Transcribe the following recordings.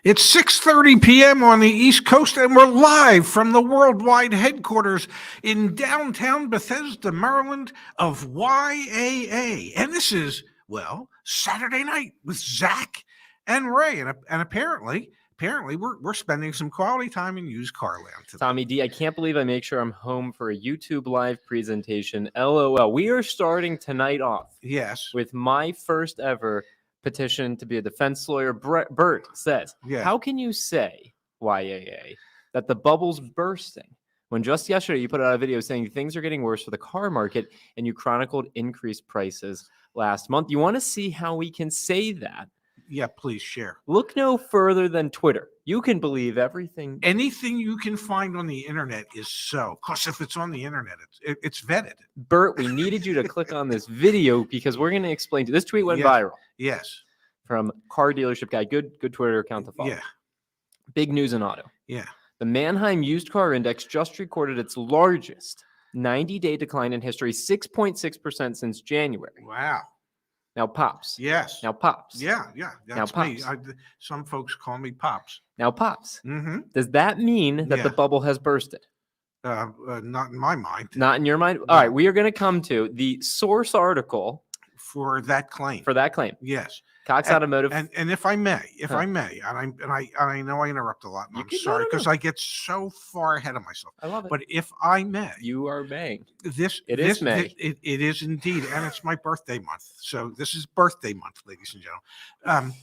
It's 6:30 p.m. on the East Coast, and we're live from the worldwide headquarters in downtown Bethesda, Maryland of YAA. And this is, well, Saturday night with Zach and Ray. And apparently we're spending some quality time in used car land today. Tommy D, I can't believe I make sure I'm home for a YouTube live presentation. LOL. We are starting tonight off. Yes. With my first ever petition to be a defense lawyer. Bert says, How can you say, YAA, that the bubble's bursting when just yesterday you put out a video saying things are getting worse for the car market and you chronicled increased prices last month? You want to see how we can say that? Yeah, please share. Look no further than Twitter. You can believe everything. Anything you can find on the internet is so. Because if it's on the internet, it's vetted. Bert, we needed you to click on this video because we're going to explain to you. This tweet went viral. Yes. From Car Dealership Guy. Good Twitter account to follow. Yeah. Big news in auto. Yeah. The Manheim used car index just recorded its largest 90-day decline in history, 6.6% since January. Wow. Now Pops. Yes. Now Pops. Yeah. That's now, me. Some folks call me Pops. Now Pops. Mm-hmm. Does that mean that the bubble has bursted? Not in my mind. Not in your mind? All right. We are going to come to the source article for that claim. Yes. Cox Automotive. And if I may, and I know I interrupt a lot, and I'm sorry because I get so far ahead of myself. I love it. But if I may, you are May. It is May. It is indeed, and it's my birthday month. So this is birthday month, ladies and gentlemen.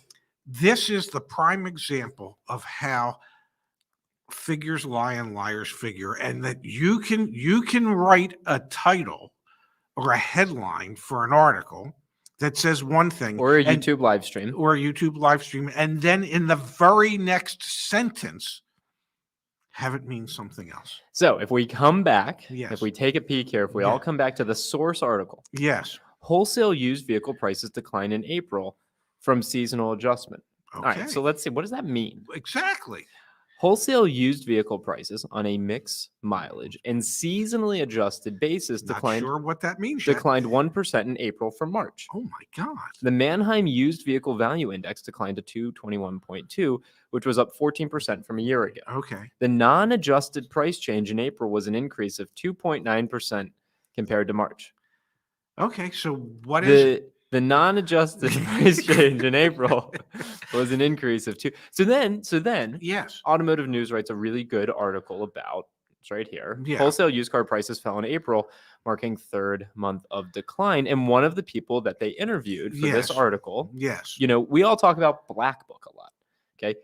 This is the prime example of how figures lie and liars figure, and that you can write a title or a headline for an article that says one thing, or a YouTube live stream, and then in the very next sentence have it mean something else. So if we come back, if we take a peek here, if we all come back to the source article, wholesale used vehicle prices declined in April from seasonal adjustment. Okay. All right, so let's see, what does that mean? Exactly. Wholesale used vehicle prices on a mix, mileage, and seasonally adjusted basis declined. Not sure what that means. Declined 1% in April from March. Oh my God! The Manheim Used Vehicle Value Index declined to 221.2, which was up 14% from a year ago. Okay. The non-adjusted price change in April was an increase of 2.9% compared to March. Okay, so what is the non-adjusted price change in April was an increase of 2. So then, yes, Automotive News writes a really good article about, it's right here. Yeah. Wholesale used car prices fell in April, marking third month of decline. And one of the people that they interviewed for this article, we all talk about Black Book a lot. Okay.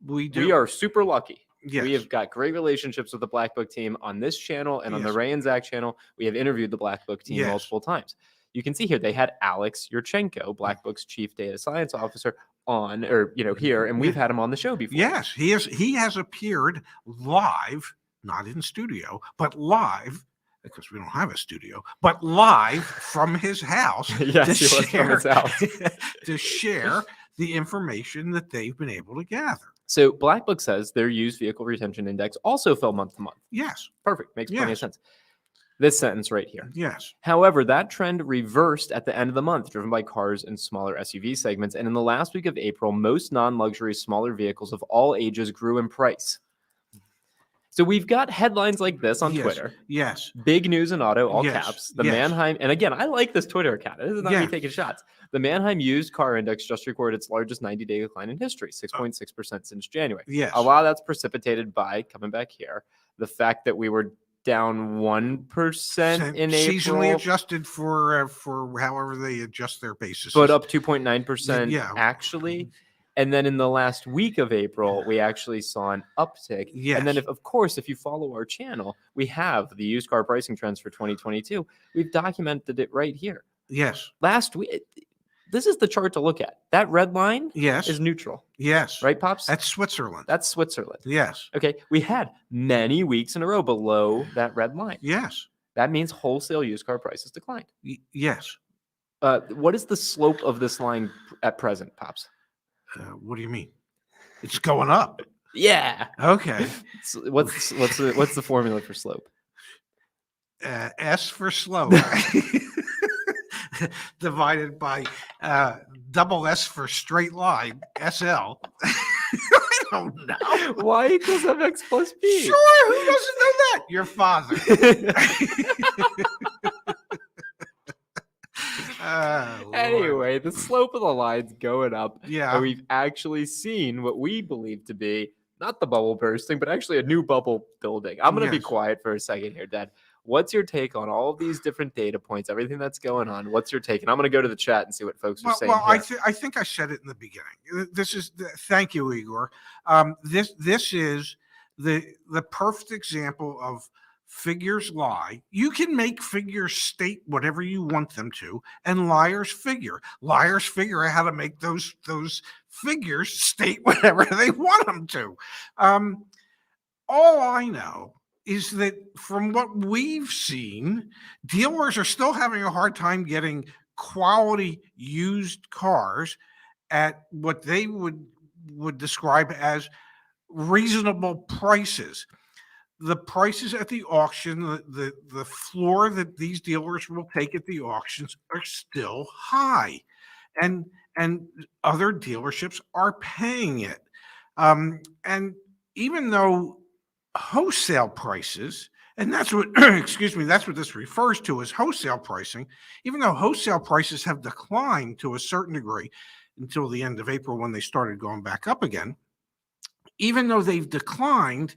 We do. We are super lucky. Yes. We have got great relationships with the Black Book team on this channel and on the Ray and Zach channel. We have interviewed the Black Book team multiple times. You can see here they had Alex Yurchenko, Black Book's chief data science officer, on, or here, and we've had him on the show before. Yes, he has appeared live, not in studio, but live, because we don't have a studio, but live from his house. Yes, he was from his house to share the information that they've been able to gather. So Black Book says their used vehicle retention index also fell month to month. Yes, perfect, makes plenty of sense. This sentence right here. Yes. However, that trend reversed at the end of the month, driven by cars and smaller SUV segments. And in the last week of April, most non-luxury smaller vehicles of all ages grew in price. So we've got headlines like this on Twitter. Yes. Big news in auto, all caps. The Manheim, and again, I like this Twitter account. This is not me taking shots. The Manheim used car index just recorded its largest 90-day decline in history, 6.6% since January. Yes. A lot of that's precipitated by, coming back here, the fact that we were down 1% in April. Seasonally adjusted for however they adjust their basis. But up 2.9% actually. And then in the last week of April, we actually saw an uptick. Yes. And then, if you follow our channel, we have the used car pricing trends for 2022. We've documented it right here. Yes. Last week, this is the chart to look at. That red line is neutral. Yes. Right, Pops? That's Switzerland. Yes. Okay. We had many weeks in a row below that red line. Yes. That means wholesale used car prices declined. Yes. What is the slope of this line at present, Pops? What do you mean? It's going up. Yeah. Okay. So what's the formula for slope? S for slow. Divided by double S for straight line, SL. I don't know. Why does MX plus B? Sure, who doesn't know that? Your father. Anyway, the slope of the line's going up. Yeah. And we've actually seen what we believe to be not the bubble bursting, but actually a new bubble building. I'm going to be quiet for a second here, Dad. What's your take on all of these different data points, everything that's going on? What's your take? And I'm going to go to the chat and see what folks are saying. Well, I think I said it in the beginning. Thank you, Igor. This is the perfect example of figures lie. You can make figures state whatever you want them to, and liars figure. Liars figure out how to make those figures state whatever they want them to. All I know is that from what we've seen, dealers are still having a hard time getting quality used cars at what they would describe as reasonable prices. The prices at the auction, the floor that these dealers will take at the auctions are still high, and other dealerships are paying it. And even though wholesale prices, and that's what that's what this refers to as wholesale pricing, even though wholesale prices have declined to a certain degree until the end of April when they started going back up again, even though they've declined,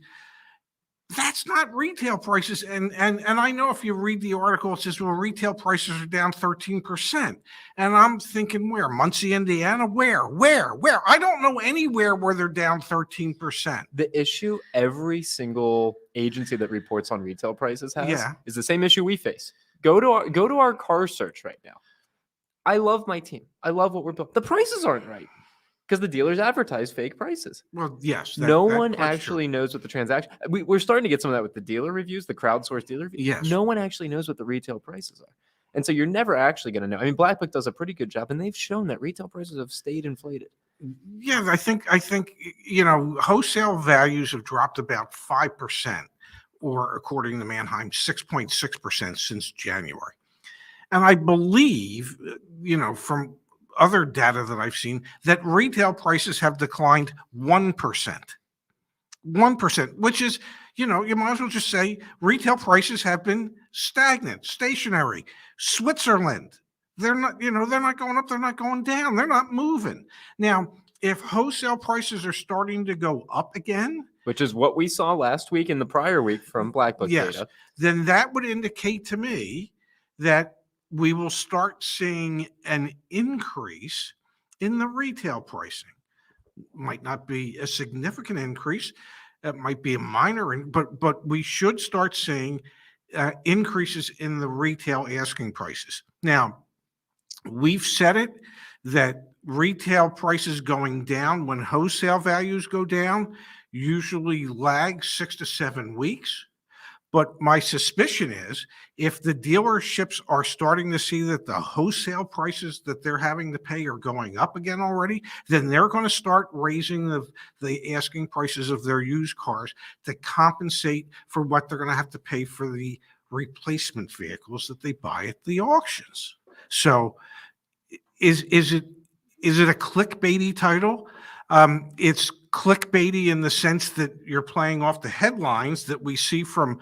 that's not retail prices. And I know if you read the article, it says, well, retail prices are down 13%. And I'm thinking, where? Muncie, Indiana? Where? I don't know anywhere where they're down 13%. The issue every single agency that reports on retail prices has is the same issue we face. Go to our car search right now. I love my team. I love what we're building. The prices aren't right. Because the dealers advertise fake prices. Well, yes. No one actually knows what the transaction. We're starting to get some of that with the dealer reviews, the crowdsourced dealer reviews. Yes. No one actually knows what the retail prices are. And so you're never actually going to know. I mean, Black Book does a pretty good job, and they've shown that retail prices have stayed inflated. Yeah, I think wholesale values have dropped about 5%, or according to Manheim, 6.6% since January. And I believe, from other data that I've seen, that retail prices have declined 1%. 1%, which is, you might as well just say retail prices have been stagnant, stationary. Switzerland, they're not going up, they're not going down, they're not moving. Now, if wholesale prices are starting to go up again, which is what we saw last week and the prior week from Black Book data, then that would indicate to me that we will start seeing an increase in the retail pricing. Might not be a significant increase. It might be a minor, but we should start seeing increases in the retail asking prices. Now, we've said it that retail prices going down when wholesale values go down usually lag 6 to 7 weeks. But my suspicion is if the dealerships are starting to see that the wholesale prices that they're having to pay are going up again already, then they're going to start raising the asking prices of their used cars to compensate for what they're going to have to pay for the replacement vehicles that they buy at the auctions. So is it a clickbaity title? It's clickbaity in the sense that you're playing off the headlines that we see from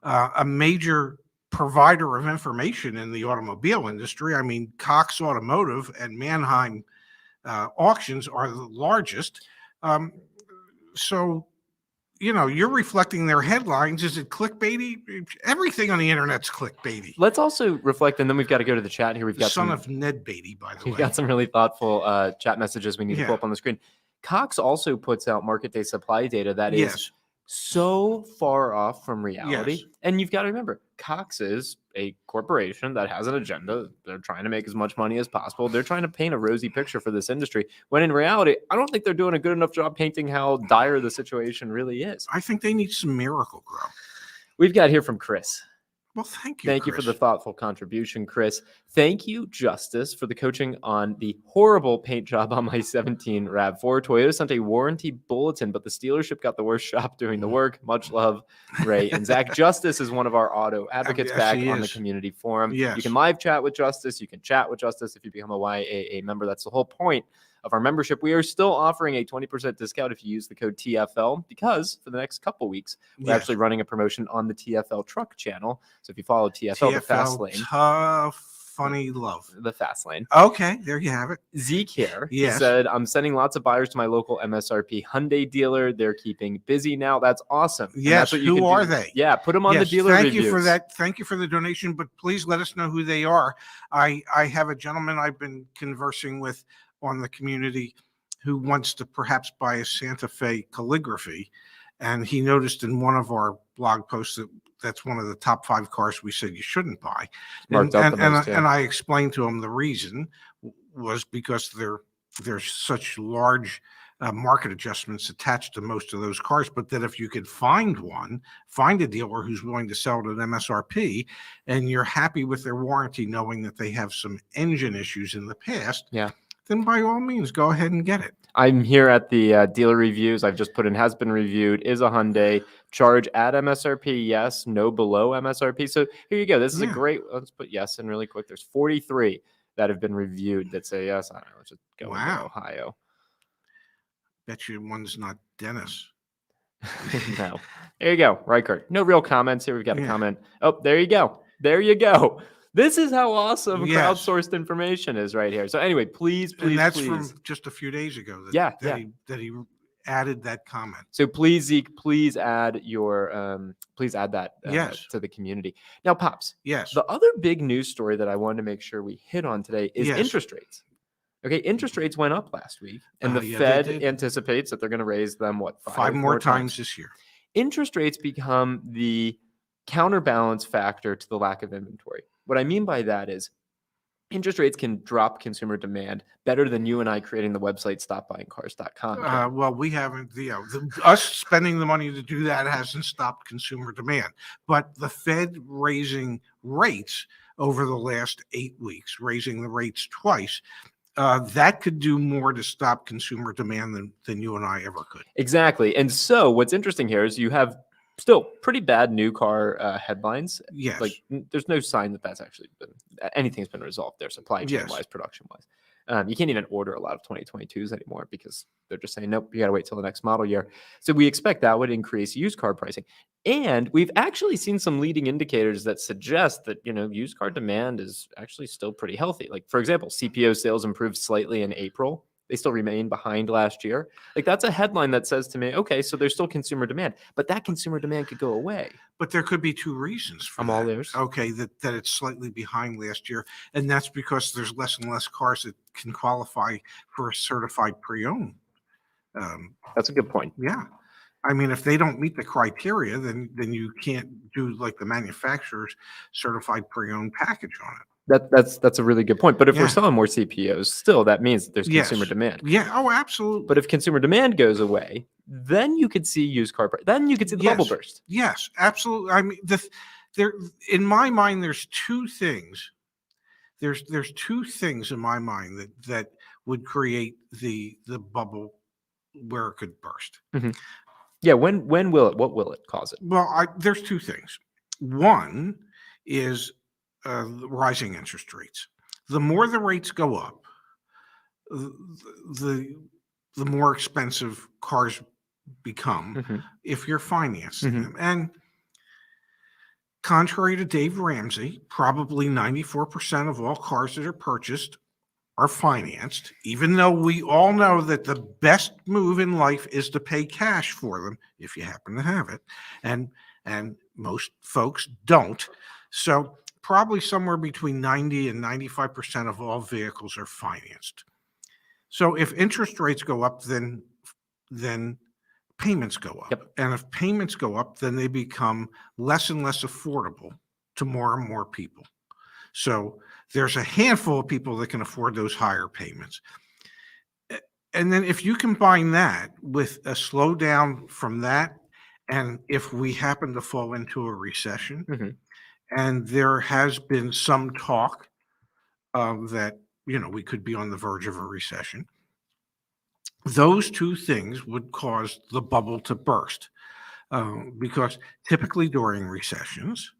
a major provider of information in the automobile industry. I mean, Cox Automotive and Manheim auctions are the largest. So, you're reflecting their headlines. Is it clickbaity? Everything on the internet's clickbaity. Let's also reflect, and then we've got to go to the chat here. We've got son of Ned Beatty, by the way. We've got some really thoughtful chat messages we need to pull up on the screen. Cox also puts out market day supply data that is so far off from reality. Yes. And you've got to remember, Cox is a corporation that has an agenda. They're trying to make as much money as possible. They're trying to paint a rosy picture for this industry, when in reality, I don't think they're doing a good enough job painting how dire the situation really is. I think they need some miracle grow. We've got here from Chris. Well, thank you. Thank you for the thoughtful contribution, Chris. Thank you, Justice, for the coaching on the horrible paint job on my 17 RAV4. Toyota sent a warranty bulletin, but the dealership got the worst shop doing the work. Much love, Ray and Zach. Justice is one of our auto advocates back on the community forum. Yes. You can live chat with Justice. You can chat with Justice if you become a YAA member. That's the whole point of our membership, we are still offering a 20% discount if you use the code TFL, because for the next couple weeks, we're actually running a promotion on the TFL truck channel. So if you follow TFL, the fast lane. Funny love. The fast lane. Okay, there you have it. Zeke here. Yes. He said, I'm sending lots of buyers to my local MSRP Hyundai dealer. They're keeping busy now. That's awesome. Yes. That's what who are they? Yeah, put them on the dealer Thank reviews. you for that. Thank you for the donation, but please let us know who they are. I have a gentleman I've been conversing with on the community who wants to perhaps buy a Santa Fe Calligraphy, and he noticed in one of our blog posts that that's one of the top 5 cars we said you shouldn't buy. And I explained to him the reason was because there's such large market adjustments attached to most of those cars, but that if you could find a dealer who's willing to sell it at MSRP and you're happy with their warranty, knowing that they have some engine issues in the past, then by all means, go ahead and get it. I'm here at the dealer reviews. I've just put in has been reviewed, is a Hyundai, charge at MSRP, yes, no below MSRP. So here you go. This is a great, let's put yes in really quick. There's 43 that have been reviewed that say yes. I don't know, let's just go into Ohio. Bet you one's not Dennis. No. There you go, Reichert. No real comments here. We've got a comment. Oh, there you go. There you go. This is how awesome crowdsourced information is right here. So anyway, please. And that's from just a few days ago that he added that comment. So please, Zeke, please add your that to the community. Now, Pops. Yes. The other big news story that I wanted to make sure we hit on today is interest rates. Okay, interest rates went up last week, and the Fed anticipates that they're going to raise them, 5 more times this year. Interest rates become the counterbalance factor to the lack of inventory. What I mean by that is interest rates can drop consumer demand better than you and I creating the website stopbuyingcars.com. Well, we haven't, us spending the money to do that hasn't stopped consumer demand. But the Fed raising rates over the last 8 weeks, raising the rates twice, that could do more to stop consumer demand than you and I ever could. Exactly. And so what's interesting here is you have still pretty bad new car headlines. Yes. Like there's no sign that that's actually anything's been resolved there, supply chain wise, production wise. You can't even order a lot of 2022s anymore because they're just saying, nope, you got to wait till the next model year. So we expect that would increase used car pricing. And we've actually seen some leading indicators that suggest that, used car demand is actually still pretty healthy. Like, for example, CPO sales improved slightly in April. They still remain behind last year. Like that's a headline that says to me, okay, so there's still consumer demand, but that consumer demand could go away. But there could be 2 reasons for all theirs. Okay, that it's slightly behind last year, and that's because there's less and less cars that can qualify for a certified pre-owned. That's a good point. Yeah. I mean, if they don't meet the criteria, then you can't do like the manufacturer's certified pre-owned package on it. That's a really good point. But if we're selling more CPOs, still that means that there's consumer demand. Yeah. Oh, absolutely. But if consumer demand goes away, then you could see used car price. Then you could see the bubble burst. Yes, absolutely. I mean, there in my mind, there's 2 things. There's 2 things in my mind that would create the bubble where it could burst. Mm-hmm. Yeah. When will it? What will it cause it? Well, there's 2 things. One is rising interest rates. The more the rates go up, the more expensive cars become if you're financing them. And contrary to Dave Ramsey, probably 94% of all cars that are purchased are financed, even though we all know that the best move in life is to pay cash for them if you happen to have it. And most folks don't. So probably somewhere between 90 and 95% of all vehicles are financed. So if interest rates go up, then payments go up. Yep. And if payments go up, then they become less and less affordable to more and more people. So there's a handful of people that can afford those higher payments. And then if you combine that with a slowdown from that, and if we happen to fall into a recession, and there has been some talk that, we could be on the verge of a recession. Those 2 things would cause the bubble to burst because typically during recessions,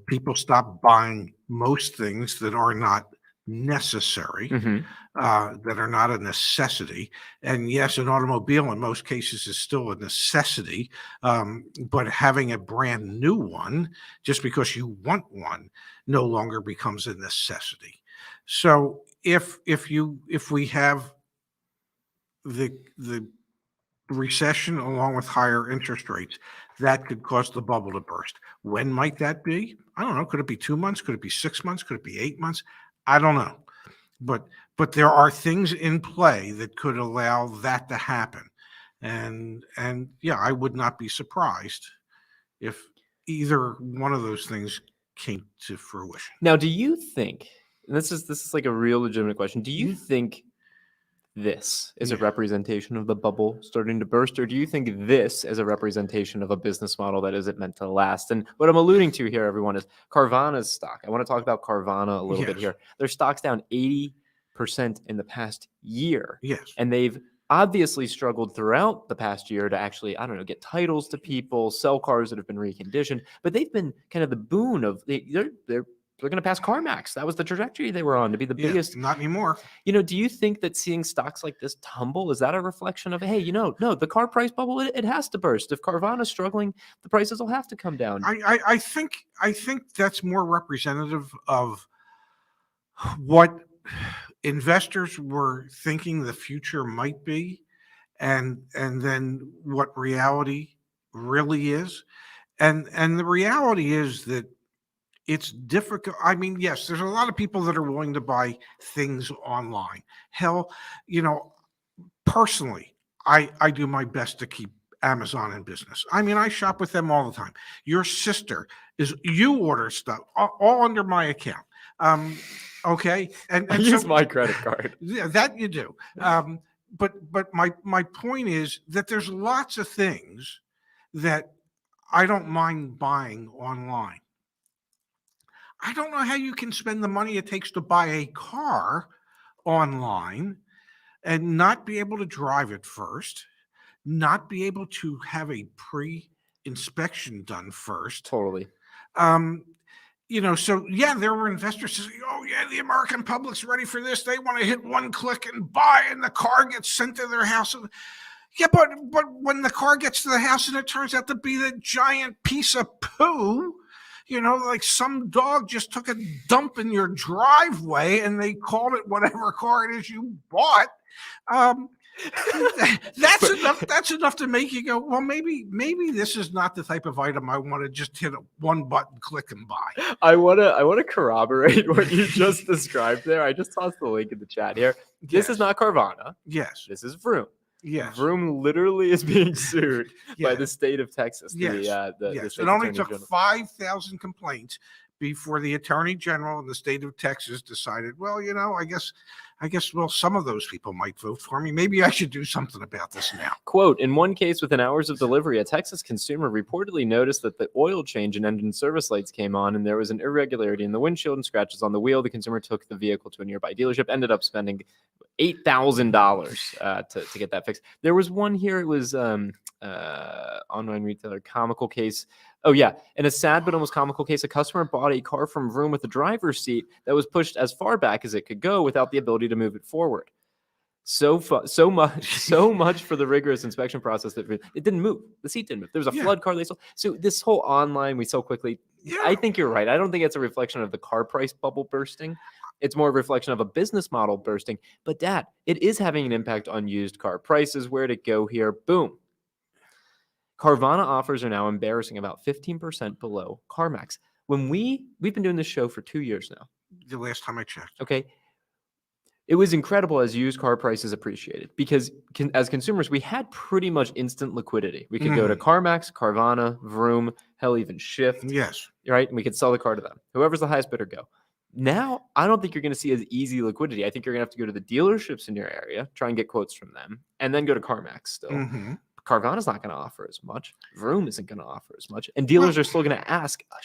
people stop buying most things that are not necessary, Mm-hmm. that are not a necessity. And yes, an automobile in most cases is still a necessity, but having a brand new one just because you want one no longer becomes a necessity. So if we have the recession along with higher interest rates, that could cause the bubble to burst. When might that be? I don't know. Could it be 2 months? Could it be 6 months? Could it be 8 months? I don't know. But there are things in play that could allow that to happen. And yeah, I would not be surprised if either one of those things came to fruition. Now, do you think, and this is like a real legitimate question, do you think this is a representation of the bubble starting to burst, or do you think this is a representation of a business model that isn't meant to last? And what I'm alluding to here, everyone, is Carvana's stock. I want to talk about Carvana a little bit here. Their stock's down 80% in the past year. Yes. And they've obviously struggled throughout the past year to actually, I don't know, get titles to people, sell cars that have been reconditioned. But they've been kind of the boon of, they're going to pass CarMax. That was the trajectory they were on to be the biggest. Not anymore. Do you think that seeing stocks like this tumble, is that a reflection of, hey, no, the car price bubble, it has to burst. If Carvana's struggling, the prices will have to come down. I think that's more representative of what investors were thinking the future might be, and then what reality really is. And the reality is that it's difficult. I mean, yes, there's a lot of people that are willing to buy things online. Hell, personally, I do my best to keep Amazon in business. I mean, I shop with them all the time. Your sister you order stuff all under my account. Okay. And I use my credit card. Yeah, that you do. But my point is that there's lots of things that I don't mind buying online. I don't know how you can spend the money it takes to buy a car online and not be able to drive it first, not be able to have a pre-inspection done first. Totally. So yeah, there were investors saying, oh yeah, the American public's ready for this. They want to hit one click and buy, and the car gets sent to their house. Yeah, but when the car gets to the house and it turns out to be the giant piece of poo, like some dog just took a dump in your driveway and they called it whatever car it is you bought. That's enough to make you go, well, maybe this is not the type of item I want to just hit one button, click, and buy. I want to corroborate what you just described there. I just tossed the link in the chat here. This is not Carvana. Yes. This is Vroom. Yes. Vroom literally is being sued by the state of Texas. Yes. It only took 5,000 complaints before the attorney general in the state of Texas decided, well, I guess, some of those people might vote for me. Maybe I should do something about this now. Quote, in one case within hours of delivery, a Texas consumer reportedly noticed that the oil change and engine service lights came on and there was an irregularity in the windshield and scratches on the wheel. The consumer took the vehicle to a nearby dealership, ended up spending $8,000 to get that fixed. There was one here. It was online retailer comical case. Oh yeah, in a sad but almost comical case, a customer bought a car from Vroom with a driver's seat that was pushed as far back as it could go without the ability to move it forward. So much for the rigorous inspection process that it didn't move. The seat didn't move. There was a flood car they sold. So this whole online we sell quickly. Yeah. I think you're right. I don't think it's a reflection of the car price bubble bursting. It's more a reflection of a business model bursting. But Dad, it is having an impact on used car prices. Where'd it go here? Boom. Carvana offers are now embarrassing, about 15% below CarMax. When we've been doing this show for 2 years now. The last time I checked. Okay. It was incredible as used car prices appreciated because as consumers, we had pretty much instant liquidity. We could go to CarMax, Carvana, Vroom, hell, even Shift. Yes. Right? And we could sell the car to them. Whoever's the highest bidder, go. Now, I don't think you're going to see as easy liquidity. I think you're going to have to go to the dealerships in your area, try and get quotes from them, and then go to CarMax still. Mm-hmm. Carvana's not going to offer as much. Vroom isn't going to offer as much. And dealers are still going to ask a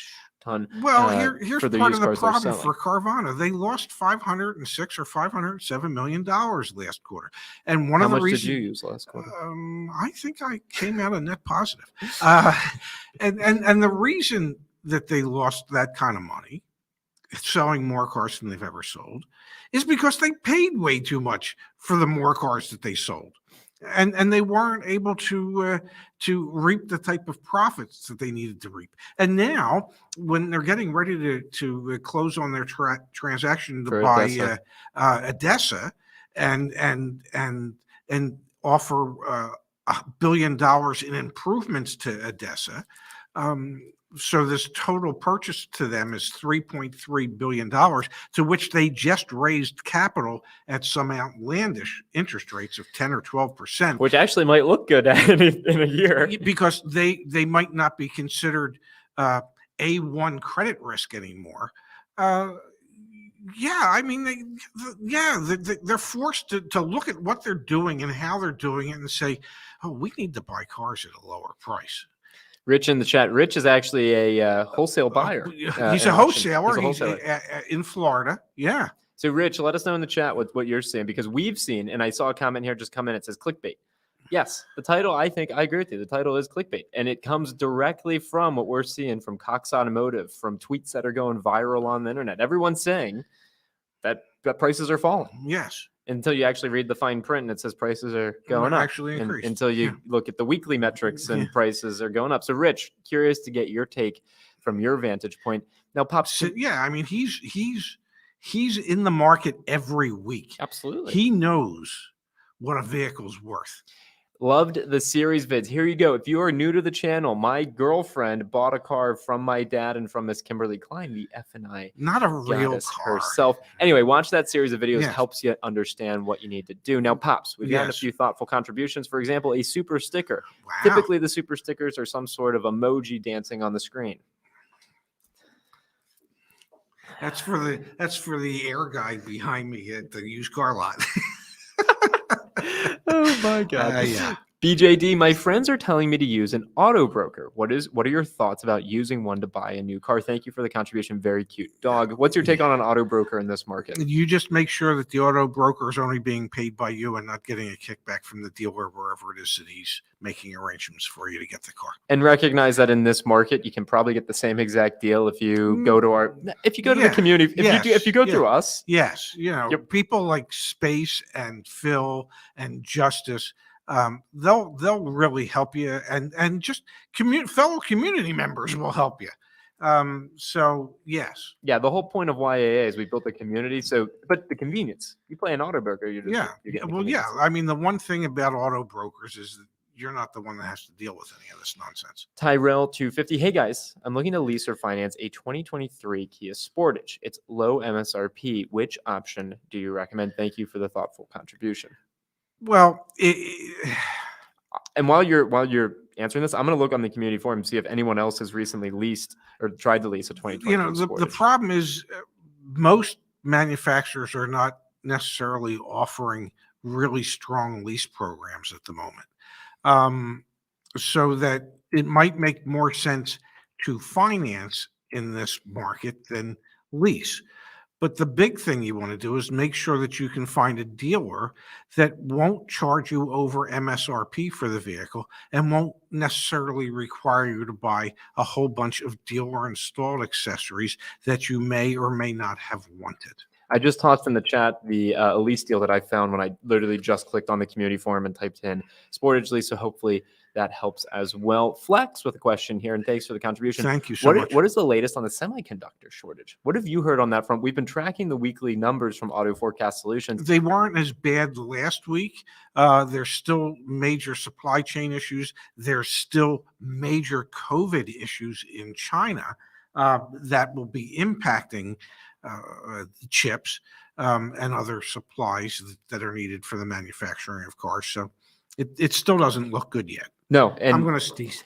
ton. Well, here's part of the problem for Carvana. They lost $506 or $507 million last quarter. And one of the reasons. How much did you use last quarter? I think I came out a net positive. And the reason that they lost that kind of money selling more cars than they've ever sold is because they paid way too much for the more cars that they sold. And they weren't able to reap the type of profits that they needed to reap. And now, when they're getting ready to close on their transaction to buy Odessa and offer $1 billion in improvements to Odessa, so this total purchase to them is $3.3 billion, to which they just raised capital at some outlandish interest rates of 10 or 12%. Which actually might look good in a year. Because they might not be considered A1 credit risk anymore. Yeah, I mean, they're forced to look at what they're doing and how they're doing it and say, oh, we need to buy cars at a lower price. Rich in the chat. Rich is actually a wholesale buyer. He's a wholesaler. He's in Florida. Yeah. So, Rich, let us know in the chat what you're seeing, because we've seen, and I saw a comment here just come in. It says clickbait. Yes, the title, I think I agree with you. The title is clickbait, and it comes directly from what we're seeing from Cox Automotive, from tweets that are going viral on the internet. Everyone's saying that prices are falling. Yes. Until you actually read the fine print and it says prices are going up. Actually increased. Until you look at the weekly metrics and prices are going up. So, Rich, curious to get your take from your vantage point. Now, Pops. So, yeah, I mean, he's in the market every week. Absolutely. He knows what a vehicle's worth. Loved the series vids. Here you go. If you are new to the channel, my girlfriend bought a car from my dad and from Miss Kimberly Klein, the F&I. Not a real car. Herself. Anyway, watch that series of videos. Helps you understand what you need to do. Now, Pops, we've gotten a few thoughtful contributions. For example, a super sticker. Wow. Typically, the super stickers are some sort of emoji dancing on the screen. That's for the air guy behind me at the used car lot. Oh my God. Yeah. BJD, my friends are telling me to use an auto broker. What are your thoughts about using one to buy a new car? Thank you for the contribution. Very cute. Dog, what's your take on an auto broker in this market? You just make sure that the auto broker is only being paid by you and not getting a kickback from the dealer wherever it is that he's making arrangements for you to get the car. And recognize that in this market, you can probably get the same exact deal if you go to the community, if you go through us. Yes. People like Space and Phil and Justice, they'll really help you, and just fellow community members will help you. So yes. Yeah, the whole point of YAA is we built a community. So, but the convenience, you play an auto broker, you're just I mean, the one thing about auto brokers is that you're not the one that has to deal with any of this nonsense. Tyrell 250. Hey guys, I'm looking to lease or finance a 2023 Kia Sportage. It's low MSRP. Which option do you recommend? Thank you for the thoughtful contribution. Well, and while you're answering this, I'm going to look on the community forum and see if anyone else has recently leased or tried to lease a 2023 the problem is most manufacturers are not necessarily offering really strong lease programs at the moment. So that it might make more sense to finance in this market than lease. But the big thing you want to do is make sure that you can find a dealer that won't charge you over MSRP for the vehicle and won't necessarily require you to buy a whole bunch of dealer installed accessories that you may or may not have wanted. I just tossed in the chat the lease deal that I found when I literally just clicked on the community forum and typed in Sportage lease. So hopefully that helps as well. Flex with a question here, and thanks for the contribution. Thank you so much. What is the latest on the semiconductor shortage? What have you heard on that front? We've been tracking the weekly numbers from Auto Forecast Solutions. They weren't as bad last week. There's still major supply chain issues. There's still major COVID issues in China that will be impacting chips and other supplies that are needed for the manufacturing of cars. So it still doesn't look good yet. No, and I'm going to sneeze.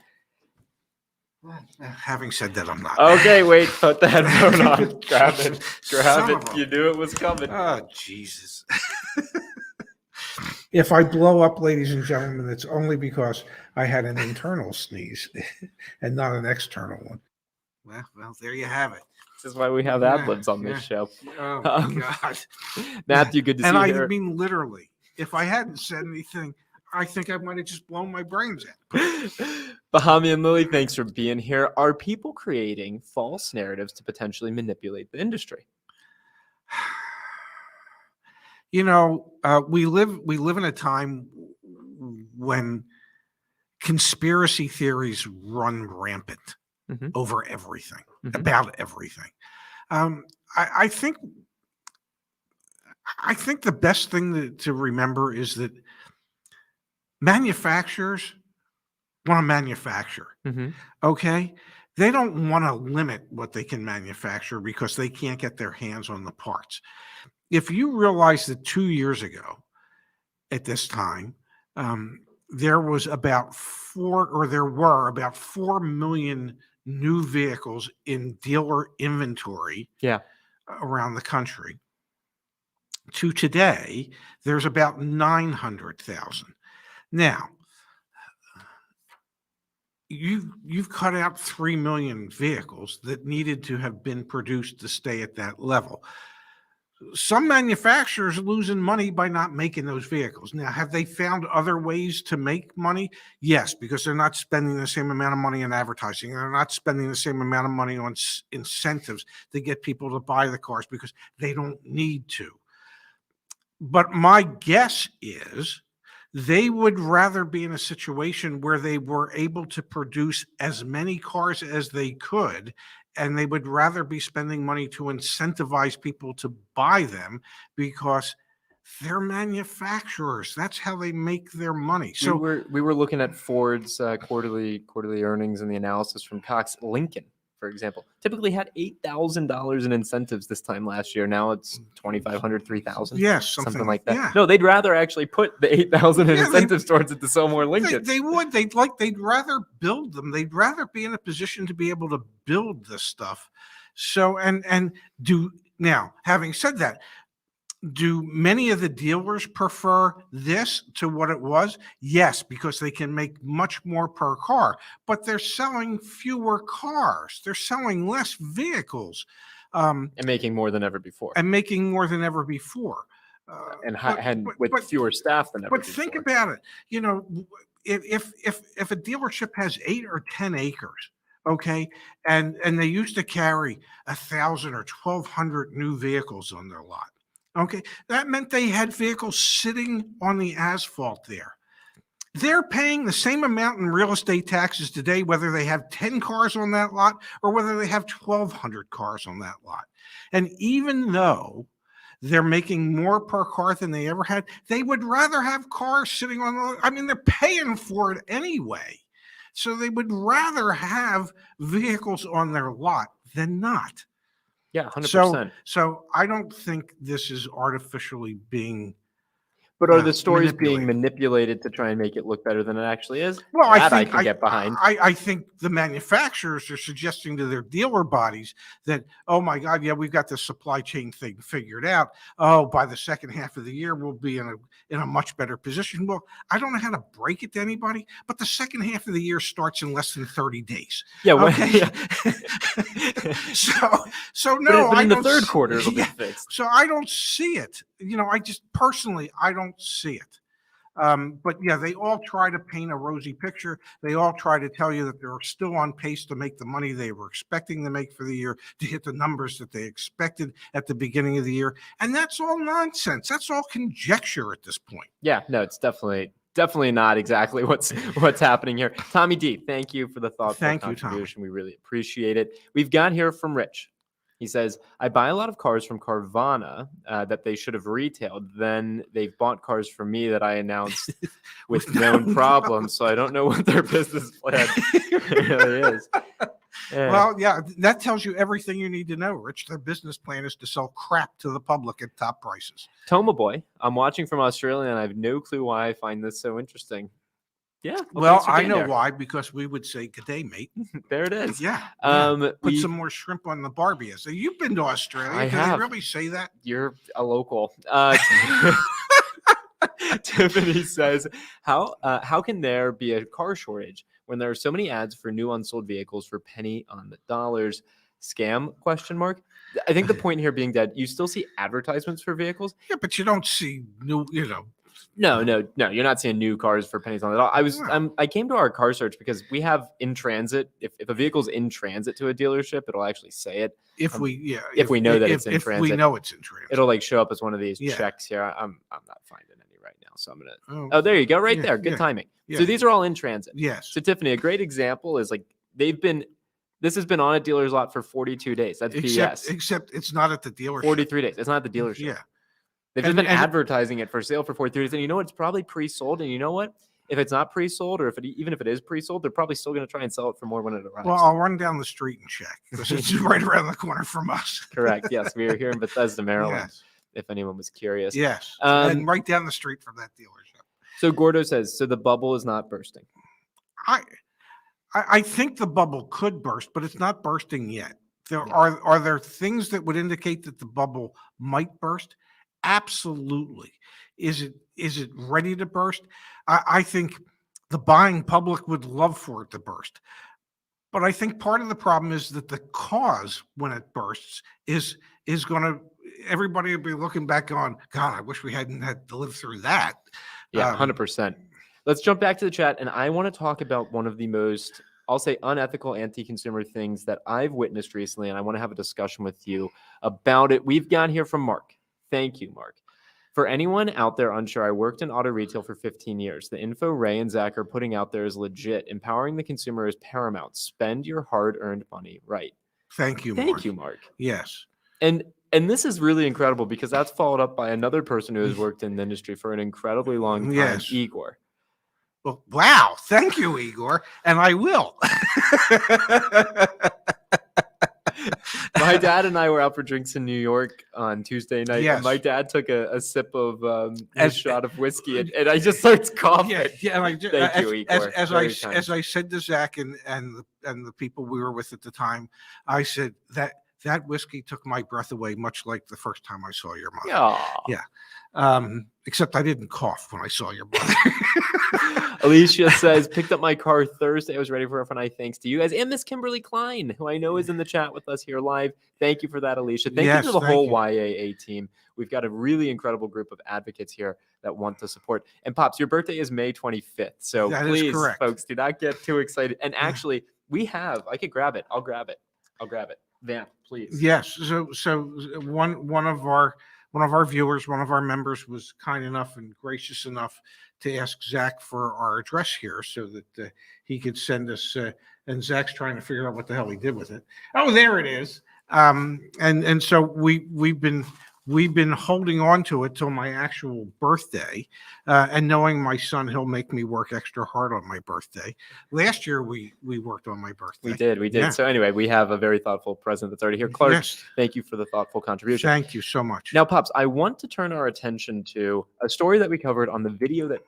Having said that, I'm not. Okay, wait, put the headphone on. Grab it. You knew it was coming. Oh, Jesus. If I blow up, ladies and gentlemen, it's only because I had an internal sneeze and not an external one. Well, there you have it. This is why we have ad-libs on this show. Oh, my God. Matthew, good to see you. And I mean, literally, if I hadn't said anything, I think I might have just blown my brains out. Bahami and Lily, thanks for being here. Are people creating false narratives to potentially manipulate the industry? You know, we live in a time when conspiracy theories run rampant over everything, about everything. I think the best thing to remember is that manufacturers want to manufacture. Okay, they don't want to limit what they can manufacture because they can't get their hands on the parts. If you realize that 2 years ago at this time, there were about 4 million new vehicles in dealer inventory around the country, to today, there's about 900,000. Now, you've cut out 3 million vehicles that needed to have been produced to stay at that level. Some manufacturers are losing money by not making those vehicles. Now, have they found other ways to make money? Yes, because they're not spending the same amount of money on advertising. They're not spending the same amount of money on incentives to get people to buy the cars because they don't need to. But my guess is they would rather be in a situation where they were able to produce as many cars as they could, and they would rather be spending money to incentivize people to buy them because they're manufacturers. That's how they make their money. So we were looking at Ford's quarterly earnings and the analysis from Cox. Lincoln, for example, typically had $8,000 in incentives this time last year. Now it's $2,500, $3,000. Yes, something like that. Yeah. No, they'd rather actually put the $8,000 in incentives towards it to sell more Lincolns. They would. They'd rather build them. They'd rather be in a position to be able to build this stuff. So now, having said that, do many of the dealers prefer this to what it was? Yes, because they can make much more per car, but they're selling fewer cars. They're selling less vehicles. And making more than ever before. And with fewer staff than ever before. But think about it. You know, if a dealership has 8 or 10 acres, okay, and they used to carry 1,000 or 1,200 new vehicles on their lot. Okay, that meant they had vehicles sitting on the asphalt there. They're paying the same amount in real estate taxes today, whether they have 10 cars on that lot or whether they have 1,200 cars on that lot. And even though they're making more per car than they ever had, they would rather have cars sitting on they're paying for it anyway. So they would rather have vehicles on their lot than not. Yeah, 100%. So I don't think this is artificially being. But are the stories being manipulated to try and make it look better than it actually is? Well, I can get behind. I think the manufacturers are suggesting to their dealer bodies that, oh my God, yeah, we've got the supply chain thing figured out. Oh, by the second half of the year, we'll be in a much better position. Well, I don't know how to break it to anybody, but the second half of the year starts in less than 30 days. Yeah. Okay. So no, but in the third quarter, it'll be fixed. So I don't see it. You know, I don't see it. But yeah, they all try to paint a rosy picture. They all try to tell you that they're still on pace to make the money they were expecting to make for the year, to hit the numbers that they expected at the beginning of the year. And that's all nonsense. That's all conjecture at this point. Yeah, no, it's definitely not exactly what's happening here. Tommy D, thank you for the thoughtful contribution. We really appreciate it. We've got here from Rich. He says, I buy a lot of cars from Carvana that they should have retailed. Then they've bought cars from me that I announced with known problems. So I don't know what their business plan really is. Yeah. Well, yeah, that tells you everything you need to know, Rich. Their business plan is to sell crap to the public at top prices. Toma Boy, I'm watching from Australia and I have no clue why I find this so interesting. Yeah. Well, I know why, because we would say, "Good day, mate." There it is. Yeah. Put some more shrimp on the Barbie. So you've been to Australia. Can they really say that? You're a local. Tiffany says, how can there be a car shortage when there are so many ads for new unsold vehicles for penny on the dollars? Scam ? I think the point here being that you still see advertisements for vehicles. Yeah, but you don't see new, No. You're not seeing new cars for pennies on it. I came to our car search because we have in transit. If a vehicle's in transit to a dealership, it'll actually say it. If we know that it's in transit. If we know it's in transit, it'll like show up as one of these checks here. I'm not finding any right now, so I'm gonna. Oh, there you go, right there. Good timing. Yeah. So these are all in transit. Yes. So Tiffany, a great example is like this has been on a dealer's lot for 42 days. That's BS. Except it's not at the dealership. 43 days. It's not at the dealership. Yeah. They've just been advertising it for sale for 43 days. And you know what? It's probably pre-sold. And you know what? If it's not pre-sold, or even if it is pre-sold, they're probably still going to try and sell it for more when it arrives. Well, I'll run down the street and check because it's right around the corner from us. Correct. Yes. We are here in Bethesda, Maryland, if anyone was curious. Yes. And right down the street from that dealership. So Gordo says, so the bubble is not bursting. I think the bubble could burst, but it's not bursting yet. Are there things that would indicate that the bubble might burst? Absolutely. Is it ready to burst? I think the buying public would love for it to burst. But I think part of the problem is that the cause when it bursts is going to, everybody will be looking back on, God, I wish we hadn't had to live through that. Yeah, 100%. Let's jump back to the chat. And I want to talk about one of the most, I'll say, unethical, anti-consumer things that I've witnessed recently. And I want to have a discussion with you about it. We've got here from Mark. Thank you, Mark. For anyone out there unsure, I worked in auto retail for 15 years. The info Ray and Zach are putting out there is legit. Empowering the consumer is paramount. Spend your hard-earned money right. Thank you, Mark. Thank you, Mark. Yes. And this is really incredible because that's followed up by another person who has worked in the industry for an incredibly long time, yes. Igor. Well, wow. Thank you, Igor. And I will. My dad and I were out for drinks in New York on Tuesday night. Yes. And my dad took a sip of a shot of whiskey, and I just started coughing. Yeah. And Thank you, Igor. As I said to Zach and the people we were with at the time, I said that whiskey took my breath away, much like the first time I saw your mother. Aww. Yeah. Except I didn't cough when I saw your mother. Alicia says, picked up my car Thursday. I was ready for F&I. Thanks to you guys. And Miss Kimberly Klein, who I know is in the chat with us here live. Thank you for that, Alicia. Thank you to the whole YAA team. We've got a really incredible group of advocates here that want to support. And Pops, your birthday is May 25th. So that please, folks, do not get too excited. And actually, I could grab it. I'll grab it. Vamp, please. Yes. So one of our viewers, one of our members, was kind enough and gracious enough to ask Zach for our address here so that he could send us. And Zach's trying to figure out what the hell he did with it. Oh, there it is. And so we've been holding on to it till my actual birthday, and knowing my son, he'll make me work extra hard on my birthday. Last year we worked on my birthday. We did. Yeah. So anyway, we have a very thoughtful present that's already here. Clark, yes. Thank you for the thoughtful contribution. Thank you so much. Now, Pops, I want to turn our attention to a story that we covered on the video that,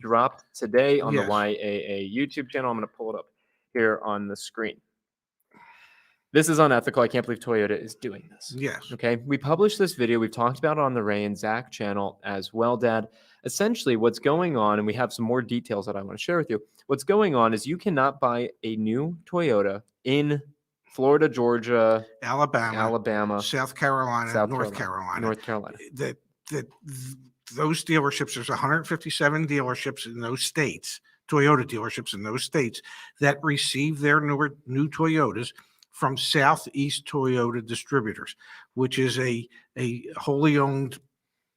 dropped today on the YAA YouTube channel. I'm going to pull it up here on the screen. This is unethical. I can't believe Toyota is doing this. Yes. Okay. We published this video. We've talked about it on the Ray and Zach channel as well, Dad. Essentially, what's going on, and we have some more details that I want to share with you. What's going on is you cannot buy a new Toyota in Florida, Georgia, Alabama, South Carolina, North Carolina. Those dealerships, there's 157 dealerships in those states, Toyota dealerships in those states, that receive their new Toyotas from Southeast Toyota Distributors, which is a wholly owned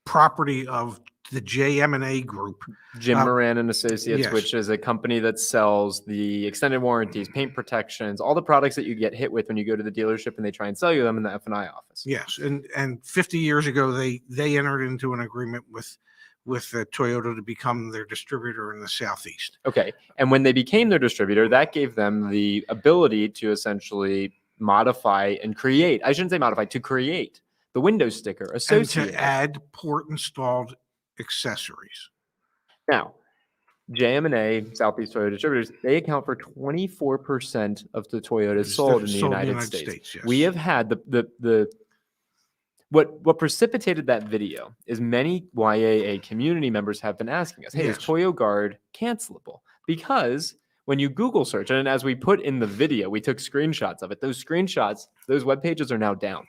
property of the JM&A Group. Jim Moran and Associates, yes. Which is a company that sells the extended warranties, paint protections, all the products that you get hit with when you go to the dealership and they try and sell you them in the F&I office. Yes, and 50 years ago, they entered into an agreement with Toyota to become their distributor in the Southeast. Okay, and when they became their distributor, that gave them the ability to essentially modify and create, I shouldn't say modify, to create the window sticker associated. And to add port-installed accessories. Now, JM&A, Southeast Toyota Distributors, they account for 24% of the Toyotas sold in the United States. Yes. We have had what precipitated that video is many YAA community members have been asking us, hey, yes. Is Toyo Guard cancelable? Because when you Google search, and as we put in the video, we took screenshots of it. Those screenshots, those web pages are now down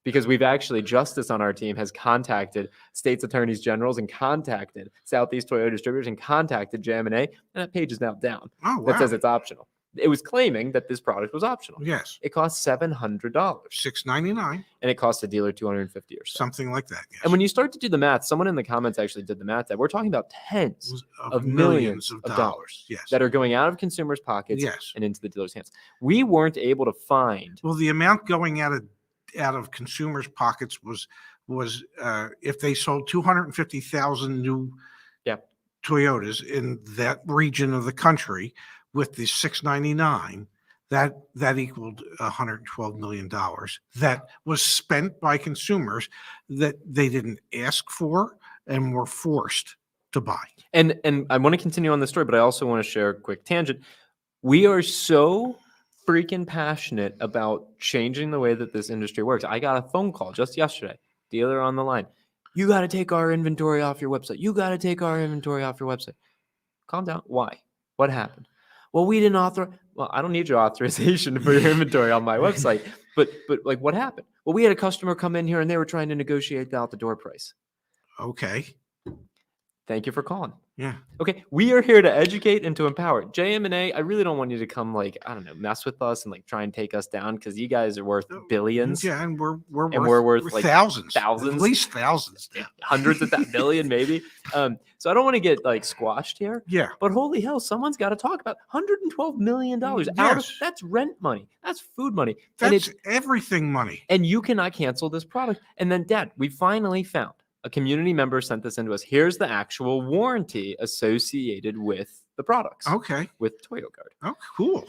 because we've actually, Justice on our team has contacted states attorneys generals and contacted Southeast Toyota distributors and contacted JM&A, and that page is now down. Oh, wow. That says it's optional. It was claiming that this product was optional. Yes. It cost $700. $699. And it cost a dealer $250 or so. Something like that. Yes. And when you start to do the math, someone in the comments actually did the math that we're talking about tens of millions of dollars yes. that are going out of consumers' pockets yes. and into the dealers' hands. We weren't able to find. Well, the amount going out of consumers' pockets was if they sold 250,000 new Toyotas in that region of the country with the $699, that equaled $112 million that was spent by consumers that they didn't ask for and were forced to buy. And I want to continue on the story, but I also want to share a quick tangent. We are so freaking passionate about changing the way that this industry works. I got a phone call just yesterday, dealer on the line. You got to take our inventory off your website. You got to take our inventory off your website. Calm down. Why? What happened? Well, we didn't authorize. Well, I don't need your authorization for your inventory on my website. But like, what happened? Well, we had a customer come in here and they were trying to negotiate the out the door price. Okay. Thank you for calling. Yeah. Okay. We are here to educate and to empower. JM&A, I really don't want you to come mess with us and try and take us down because you guys are worth billions. Yeah, and we're worth like thousands, at least thousands, hundreds of that billion maybe. So I don't want to get squashed here. Yeah. But holy hell, someone's got to talk about $112 million. Yes. That's rent money. That's food money. That's everything money. And you cannot cancel this product. And then, Dad, we finally found. A community member sent this into us. Here's the actual warranty associated with the products. Okay. With Toyo Guard. Oh, cool.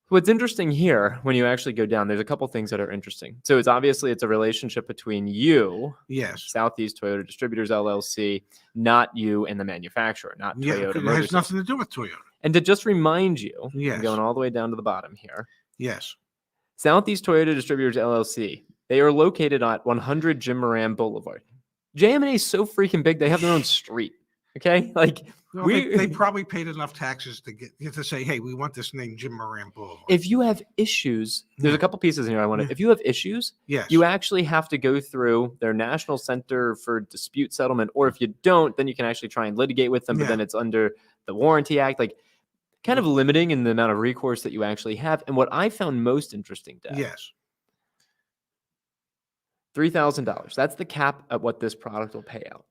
What's interesting here, when you actually go down, there's a couple things that are interesting. So it's a relationship between you, yes, Southeast Toyota Distributors LLC, not you and the manufacturer, not Toyota. It has nothing to do with Toyota. And to just remind you, yes, going all the way down to the bottom here. Yes. Southeast Toyota Distributors LLC. They are located at 100 Jim Moran Boulevard. JM&A is so freaking big, they have their own street. Okay? They probably paid enough taxes to get to say, hey, we want this name Jim Moran Boulevard. If you have issues, there's a couple pieces in here I want to. If you have issues, yes, you actually have to go through their National Center for Dispute Settlement, or if you don't, then you can actually try and litigate with them, but then it's under the Warranty Act, kind of limiting in the amount of recourse that you actually have. And what I found most interesting, Dad, yes, $3,000. That's the cap at what this product will pay out.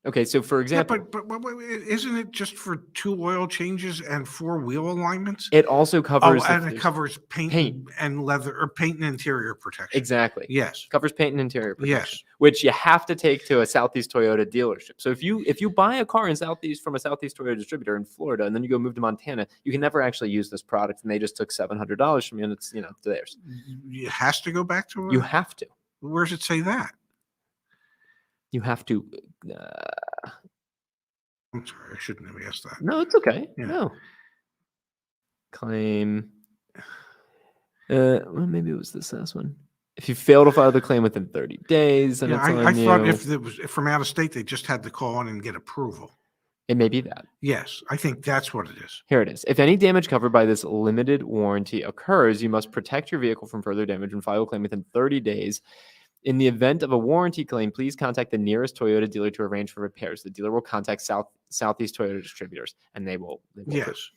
Okay, so for example, but isn't it just for 2 oil changes and 4 wheel alignments? It also covers. And it covers paint and leather, or paint and interior protection. Exactly. Yes. Covers paint and interior protection. Yes. Which you have to take to a Southeast Toyota dealership. So if you buy a car from a Southeast Toyota distributor in Florida, and then you go move to Montana, you can never actually use this product, and they just took $700 from you, and it's theirs. It has to go back to. You have to. Where does it say that? You have to. I'm sorry, I shouldn't have asked that. No, it's okay. Yeah. No. Claim. Well, maybe it was this last one. If you fail to file the claim within 30 days, then it's on you. I thought if it was from out of state, they just had to call in and get approval. It may be that. Yes, I think that's what it is. Here it is. If any damage covered by this limited warranty occurs, you must protect your vehicle from further damage and file a claim within 30 days. In the event of a warranty claim, please contact the nearest Toyota dealer to arrange for repairs. The dealer will contact Southeast Toyota Distributors, and they will. Yes.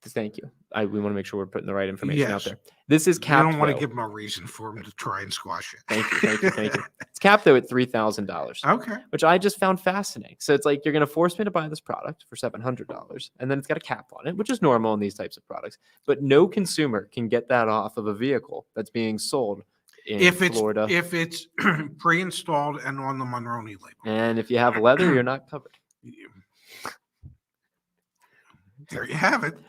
Thank you. We want to make sure we're putting the right information out Yes. there. This is capped. You don't want to give them a reason for them to try and squash it. Thank you. It's capped though at $3,000. Okay. Which I just found fascinating. So it's like you're going to force me to buy this product for $700, and then it's got a cap on it, which is normal in these types of products. But no consumer can get that off of a vehicle that's being sold in Florida. If it's pre-installed and on the Monroney label. And if you have leather, you're not covered. There you have it.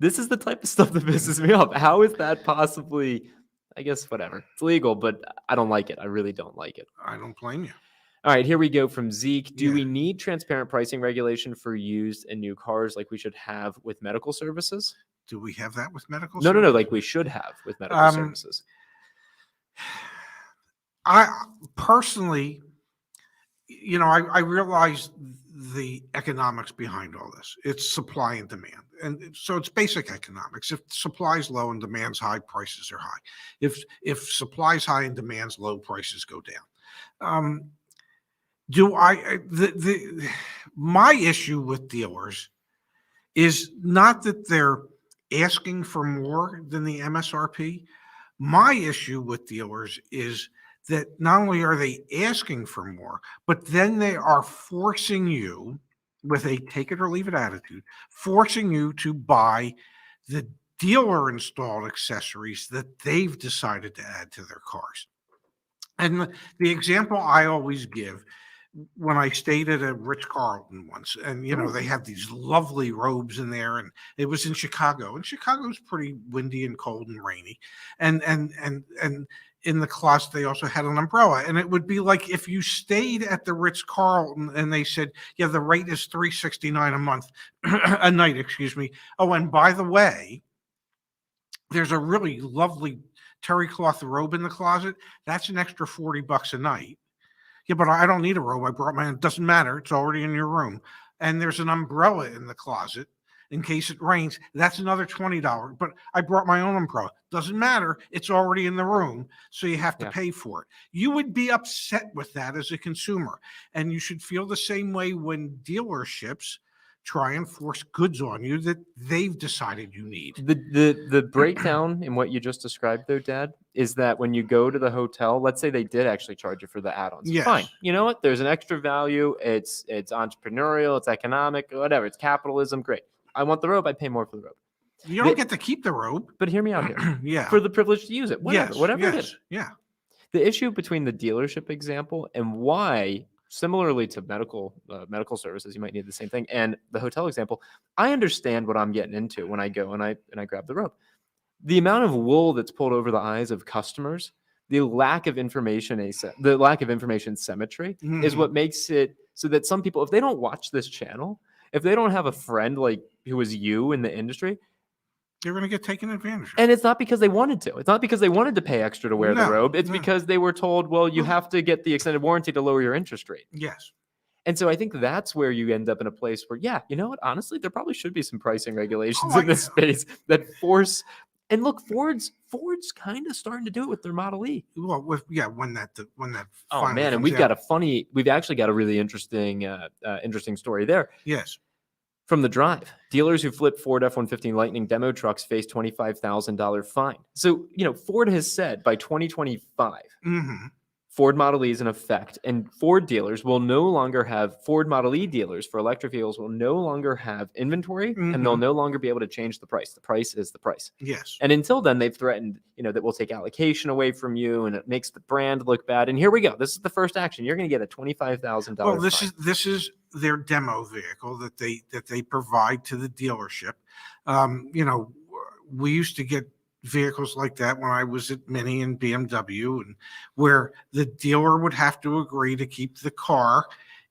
This is the type of stuff that pisses me off. How is that possibly, I guess, whatever. It's legal, but I don't like it. I really don't like it. I don't blame you. All right, here we go from Zeke. Do we need transparent pricing regulation for used and new cars like we should have with medical services? Do we have that with medical services? No, like we should have with medical services. I personally, I realize the economics behind all this. It's supply and demand. And so it's basic economics. If supply is low and demand's high, prices are high. If supply is high and demand's low, prices go down. My issue with dealers is not that they're asking for more than the MSRP. My issue with dealers is that not only are they asking for more, but then they are forcing you with a take it or leave it attitude, forcing you to buy the dealer installed accessories that they've decided to add to their cars. And the example I always give, when I stayed at a Ritz-Carlton once, and they have these lovely robes in there, and it was in Chicago, and Chicago's pretty windy and cold and rainy, and in the closet they also had an umbrella, and it would be like if you stayed at the Ritz-Carlton and they said, yeah, the rate is $369 a month, a night, excuse me. Oh, and by the way, there's a really lovely terry cloth robe in the closet. That's an extra $40 a night. Yeah, but I don't need a robe. I brought mine. It doesn't matter. It's already in your room. And there's an umbrella in the closet in case it rains. That's another $20. But I brought my own umbrella. Doesn't matter. It's already in the room. So you have to pay for it. You would be upset with that as a consumer. And you should feel the same way when dealerships try and force goods on you that they've decided you need. The breakdown in what you just described, though, Dad, is that when you go to the hotel, let's say they did actually charge you for the add-ons. Yes. Fine. You know what? There's an extra value. It's entrepreneurial. It's economic. Whatever. It's capitalism. Great. I want the robe. I pay more for the robe. You don't get to keep the robe. But hear me out here. Yeah. For the privilege to use it. Whatever it is. Yeah. The issue between the dealership example and why, similarly to medical services, you might need the same thing, and the hotel example, I understand what I'm getting into when I go and I grab the robe. The amount of wool that's pulled over the eyes of customers, the lack of information symmetry is what makes it so that some people, if they don't watch this channel, if they don't have a friend like who is you in the industry, they're going to get taken advantage of. And it's not because they wanted to. It's not because they wanted to pay extra to wear the robe. It's because they were told, well, you have to get the extended warranty to lower your interest rate. Yes. And so I think that's where you end up in a place where, yeah, you know what? Honestly, there probably should be some pricing regulations in this space that force. And look, Ford's kind of starting to do it with their Model E. Well, when that. Oh man, and we've actually got a really interesting story there. Yes. From the drive, dealers who flipped Ford F-150 Lightning demo trucks face $25,000 fine. So, Ford has said by 2025, Ford Model E is in effect, and Ford dealers will no longer have, Ford Model E dealers for electric vehicles will no longer have inventory, and they'll no longer be able to change the price. The price is the price. Yes. And until then, they've threatened, that we'll take allocation away from you, and it makes the brand look bad. And here we go. This is the first action. You're going to get a $25,000 Well, this fine. is their demo vehicle that they provide to the dealership. We used to get vehicles like that when I was at Mini and BMW, and where the dealer would have to agree to keep the car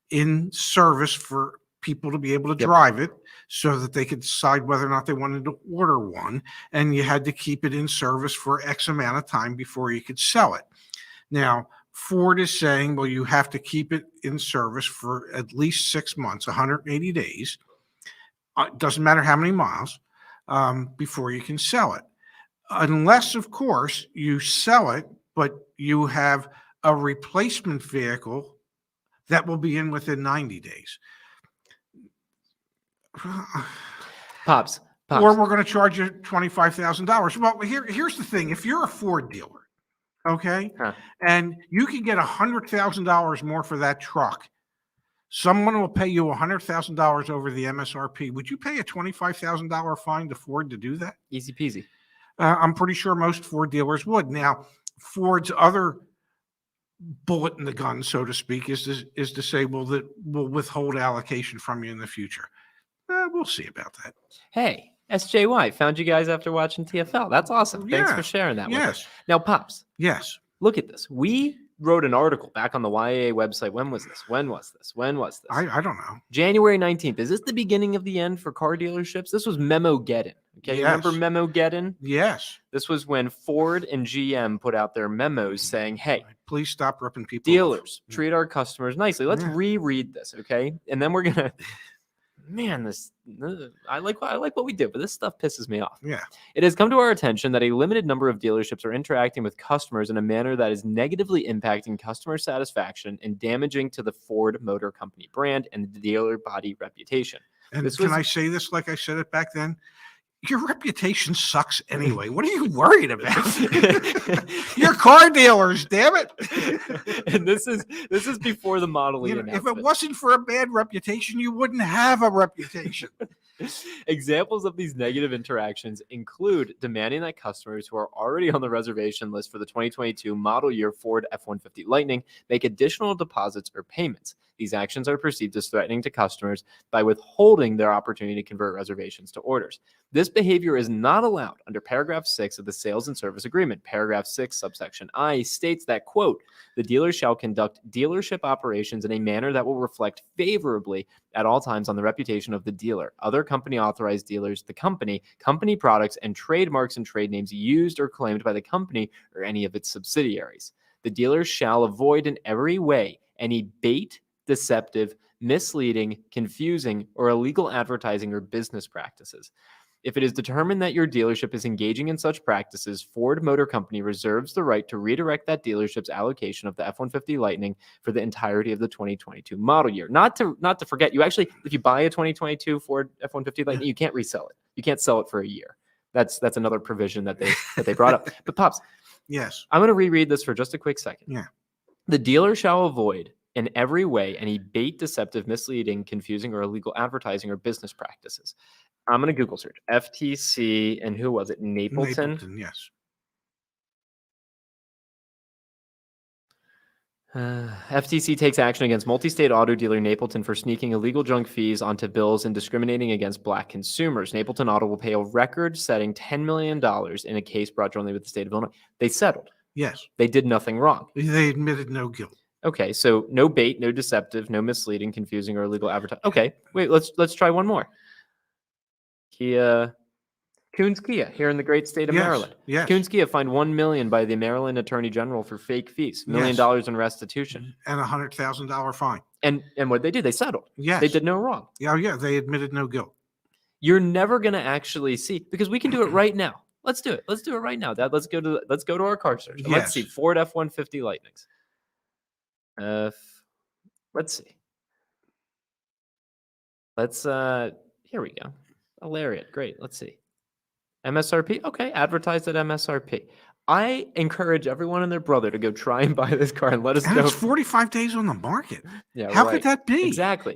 in service for people to be able to drive it so that they could decide whether or not they wanted to order one. And you had to keep it in service for X amount of time before you could sell it. Now, Ford is saying, well, you have to keep it in service for at least 6 months, 180 days. Doesn't matter how many miles, before you can sell it. Unless, of course, you sell it, but you have a replacement vehicle that will be in within 90 days. Pops. Or we're going to charge you $25,000. Well, here's the thing. If you're a Ford dealer, okay, and you can get $100,000 more for that truck, someone will pay you $100,000 over the MSRP. Would you pay a $25,000 fine to Ford to do that? Easy peasy. I'm pretty sure most Ford dealers would. Now, Ford's other bullet in the gun, so to speak, is to say, well, that we'll withhold allocation from you in the future. We'll see about that. Hey, SJY, found you guys after watching TFL. That's awesome. Thanks for sharing that with us. Now, Pops. Yes. Look at this. We wrote an article back on the YAA website. When was this? I don't know. January 19th. Is this the beginning of the end for car dealerships? This was Memo-geddon. Okay, remember Memo-geddon? Yes. This was when Ford and GM put out their memos saying, hey, please stop ripping people dealers, off. treat our customers nicely. Let's reread this, okay? And then we're going to, man, I like what we do, but this stuff pisses me off. Yeah. It has come to our attention that a limited number of dealerships are interacting with customers in a manner that is negatively impacting customer satisfaction and damaging to the Ford Motor Company brand and the dealer body reputation. And I say this like I said it back then? Your reputation sucks anyway. What are you worried about? You're car dealers, damn it. And this is before the Model E announcement. If it wasn't for a bad reputation, you wouldn't have a reputation. Examples of these negative interactions include demanding that customers who are already on the reservation list for the 2022 model year Ford F-150 Lightning make additional deposits or payments. These actions are perceived as threatening to customers by withholding their opportunity to convert reservations to orders. This behavior is not allowed under paragraph 6 of the Sales and Service Agreement. Paragraph 6, subsection I states that, quote, the dealer shall conduct dealership operations in a manner that will reflect favorably at all times on the reputation of the dealer, other company authorized dealers, the company products, and trademarks and trade names used or claimed by the company or any of its subsidiaries. The dealer shall avoid in every way any bait, deceptive, misleading, confusing, or illegal advertising or business practices. If it is determined that your dealership is engaging in such practices, Ford Motor Company reserves the right to redirect that dealership's allocation of the F-150 Lightning for the entirety of the 2022 model year. Not to forget, you actually, if you buy a 2022 Ford F-150 Lightning, you can't resell it. You can't sell it for a year. That's another provision that they brought up. But Pops, yes, I'm going to reread this for just a quick second. Yeah. The dealer shall avoid in every way any bait, deceptive, misleading, confusing, or illegal advertising or business practices. I'm going to Google search FTC, and who was it? Napleton? Yes. FTC takes action against multi-state auto dealer Napleton for sneaking illegal junk fees onto bills and discriminating against black consumers. Napleton Auto will pay a record-setting $10 million in a case brought jointly with the state of Illinois. They settled. Yes. They did nothing wrong. They admitted no guilt. Okay, so no bait, no deceptive, no misleading, confusing, or illegal advertising. Okay, wait, let's try one more. Coons Kia here in the great state of Maryland. Yes. Coons Kia fined $1 million by the Maryland Attorney General for fake fees, $1 million in restitution, and a $100,000 fine. And what they did, they settled. Yes, they did no wrong. Yeah, they admitted no guilt. You're never gonna actually see, because we can do it right now. Let's do it. Let's do it right now, Dad. Let's go to our car search. Yes. Let's see Ford F-150 Lightnings. Let's see. Here we go. A Lariat. Great. Let's see. MSRP. Okay. Advertised at MSRP. I encourage everyone and their brother to go try and buy this car and let us know. It's 45 days on the market. Yeah, how could that be? Exactly.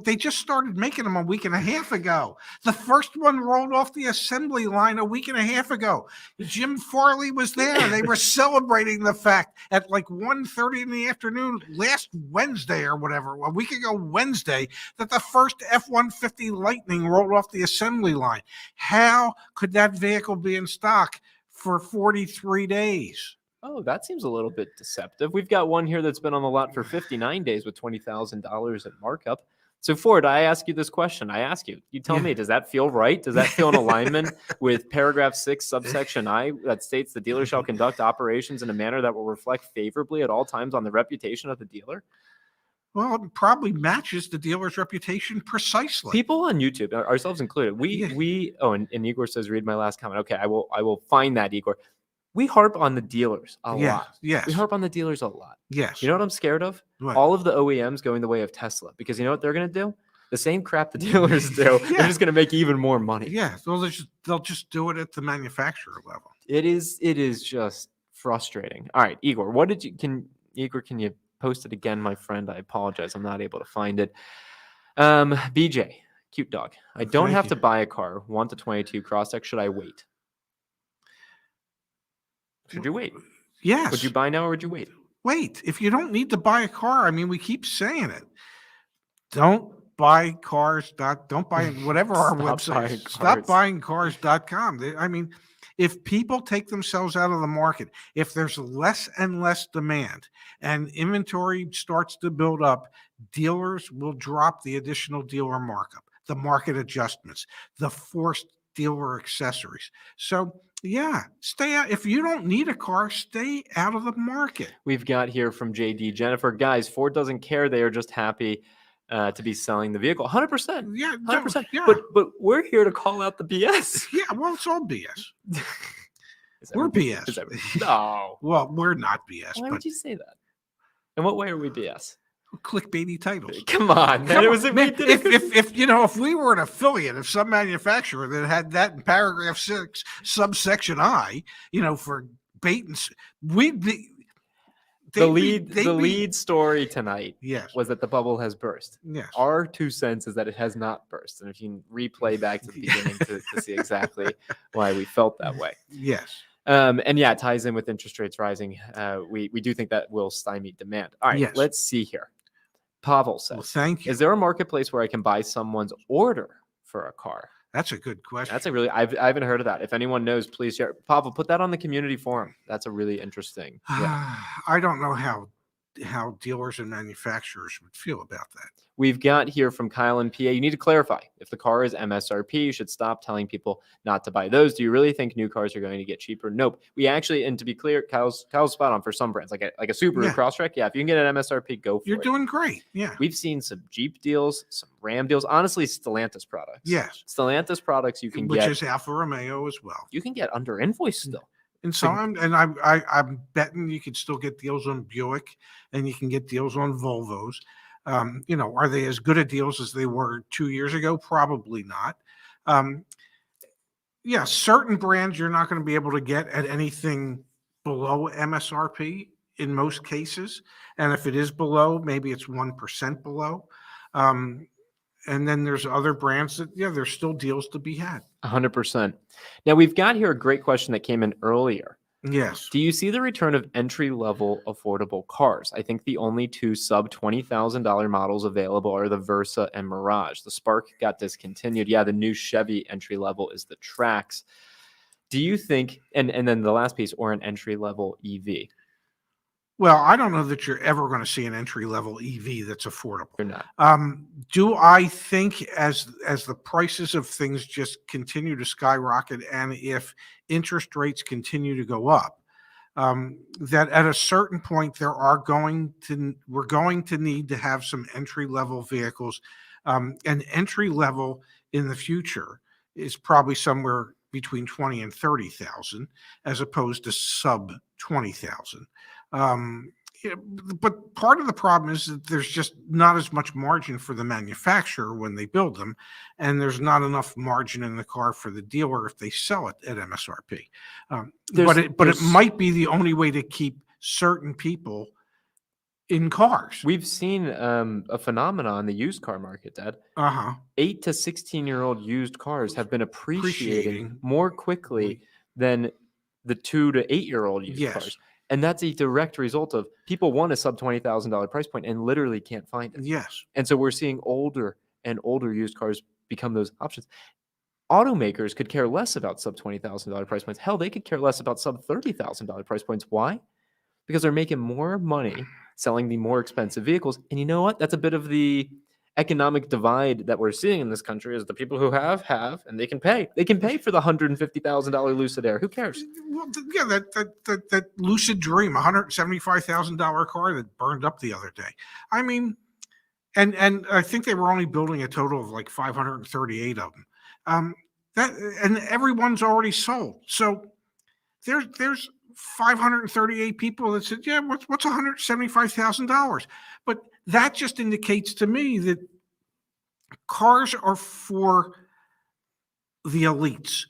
They just started making them a week and a half ago. The first one rolled off the assembly line a week and a half ago. Jim Farley was there. They were celebrating the fact at like 1:30 in the afternoon last Wednesday or whatever, a week ago Wednesday, that the first F-150 Lightning rolled off the assembly line. How could that vehicle be in stock for 43 days? Oh, that seems a little bit deceptive. We've got one here that's been on the lot for 59 days with $20,000 at markup. So Ford, I ask you this question. I ask you, you tell me, does that feel right? Does that feel in alignment with paragraph 6, subsection I, that states the dealer shall conduct operations in a manner that will reflect favorably at all times on the reputation of the dealer? Well, it probably matches the dealer's reputation precisely. People on YouTube, ourselves included, and Igor says, read my last comment. Okay, I will find that, Igor. We harp on the dealers a lot. Yes. We harp on the dealers a lot. Yes. You know what I'm scared of? What? All of the OEMs going the way of Tesla, because you know what they're going to do? The same crap the dealers do. They're just going to make even more money. Yeah, they'll just do it at the manufacturer level. It is just frustrating. All right, Igor, can you post it again, my friend? I apologize. I'm not able to find it. BJ, cute dog. I don't have to buy a car. Want the 22 Crosstech. Should I wait? Should you wait? Yes. Would you buy now or would you wait? Wait. If you don't need to buy a car, I mean, we keep saying it. Don't buy cars. Don't buy whatever our website is. Stop buying cars.com. I mean, if people take themselves out of the market, if there's less and less demand and inventory starts to build up, dealers will drop the additional dealer markup, the market adjustments, the forced dealer accessories. So yeah, stay out. If you don't need a car, stay out of the market. We've got here from JD Jennifer, guys, Ford doesn't care. They are just happy to be selling the vehicle. 100%. Yeah, 100%. yeah. But we're here to call out the BS. Yeah, well, it's all BS. We're BS. No. Well, we're not BS. Why would you say that? In what way are we BS? Clickbaity titles. Come on, man. If we were an affiliate of some manufacturer that had that in paragraph 6, subsection I, for bait and we'd be. The lead story tonight was that the bubble has burst. Yes. Our 2 cents is that it has not burst. And if you can replay back to the beginning to see exactly why we felt that way. Yes. And yeah, it ties in with interest rates rising. We do think that will stymie demand. All right, let's see here. Pavel says, well, thank you. Is there a marketplace where I can buy someone's order for a car? That's a good question. That's I haven't heard of that. If anyone knows, please share. Pavel, put that on the community forum. That's a really interesting. Yeah. I don't know how dealers and manufacturers would feel about that. We've got here from Kyle in PA. You need to clarify. If the car is MSRP, you should stop telling people not to buy those. Do you really think new cars are going to get cheaper? Nope. We actually, and to be clear, Kyle's spot on for some brands, like a Subaru Crosstrek. Yeah, if you can get an MSRP, go for it. You're doing great. Yeah. We've seen some Jeep deals, some Ram deals. Honestly, Stellantis products. Yes. Stellantis products you can get. Which is Alfa Romeo as well. You can get under invoice still. And so I'm betting you can still get deals on Buick and you can get deals on Volvos. Are they as good a deals as they were 2 years ago? Probably not. Certain brands you're not going to be able to get at anything below MSRP in most cases. And if it is below, maybe it's 1% below. And then there's other brands that, there's still deals to be had. 100%. Now, we've got here a great question that came in earlier. Yes. Do you see the return of entry-level affordable cars? I think the only 2 sub-$20,000 models available are the Versa and Mirage. The Spark got discontinued. Yeah, the new Chevy entry-level is the Trax. Do you think, and then the last piece, or an entry-level EV? Well, I don't know that you're ever going to see an entry-level EV that's affordable. You're not. Do I think as the prices of things just continue to skyrocket, and if interest rates continue to go up, that at a certain point we're going to need to have some entry-level vehicles, and entry-level in the future is probably somewhere between 20 and 30,000, as opposed to sub 20,000. But part of the problem is that there's just not as much margin for the manufacturer when they build them, and there's not enough margin in the car for the dealer if they sell it at MSRP. But it might be the only way to keep certain people in cars. We've seen a phenomenon in the used car market, Dad. 8 to 16-year-old used cars have been appreciating more quickly than the 2 to 8-year-old used cars. And that's a direct result of people want a sub $20,000 price point and literally can't find it. Yes. And so we're seeing older and older used cars become those options. Automakers could care less about sub $20,000 price points. Hell, they could care less about sub $30,000 price points. Why? Because they're making more money selling the more expensive vehicles. And you know what? That's a bit of the economic divide that we're seeing in this country, is the people who have, and they can pay. They can pay for the $150,000 Lucid Air. Who cares? Well, yeah, that Lucid Dream, $175,000 car that burned up the other day. I mean, and I think they were only building a total of like 538 of them. And everyone's already sold. So there's 538 people that said, yeah, what's $175,000? But that just indicates to me that cars are for the elites.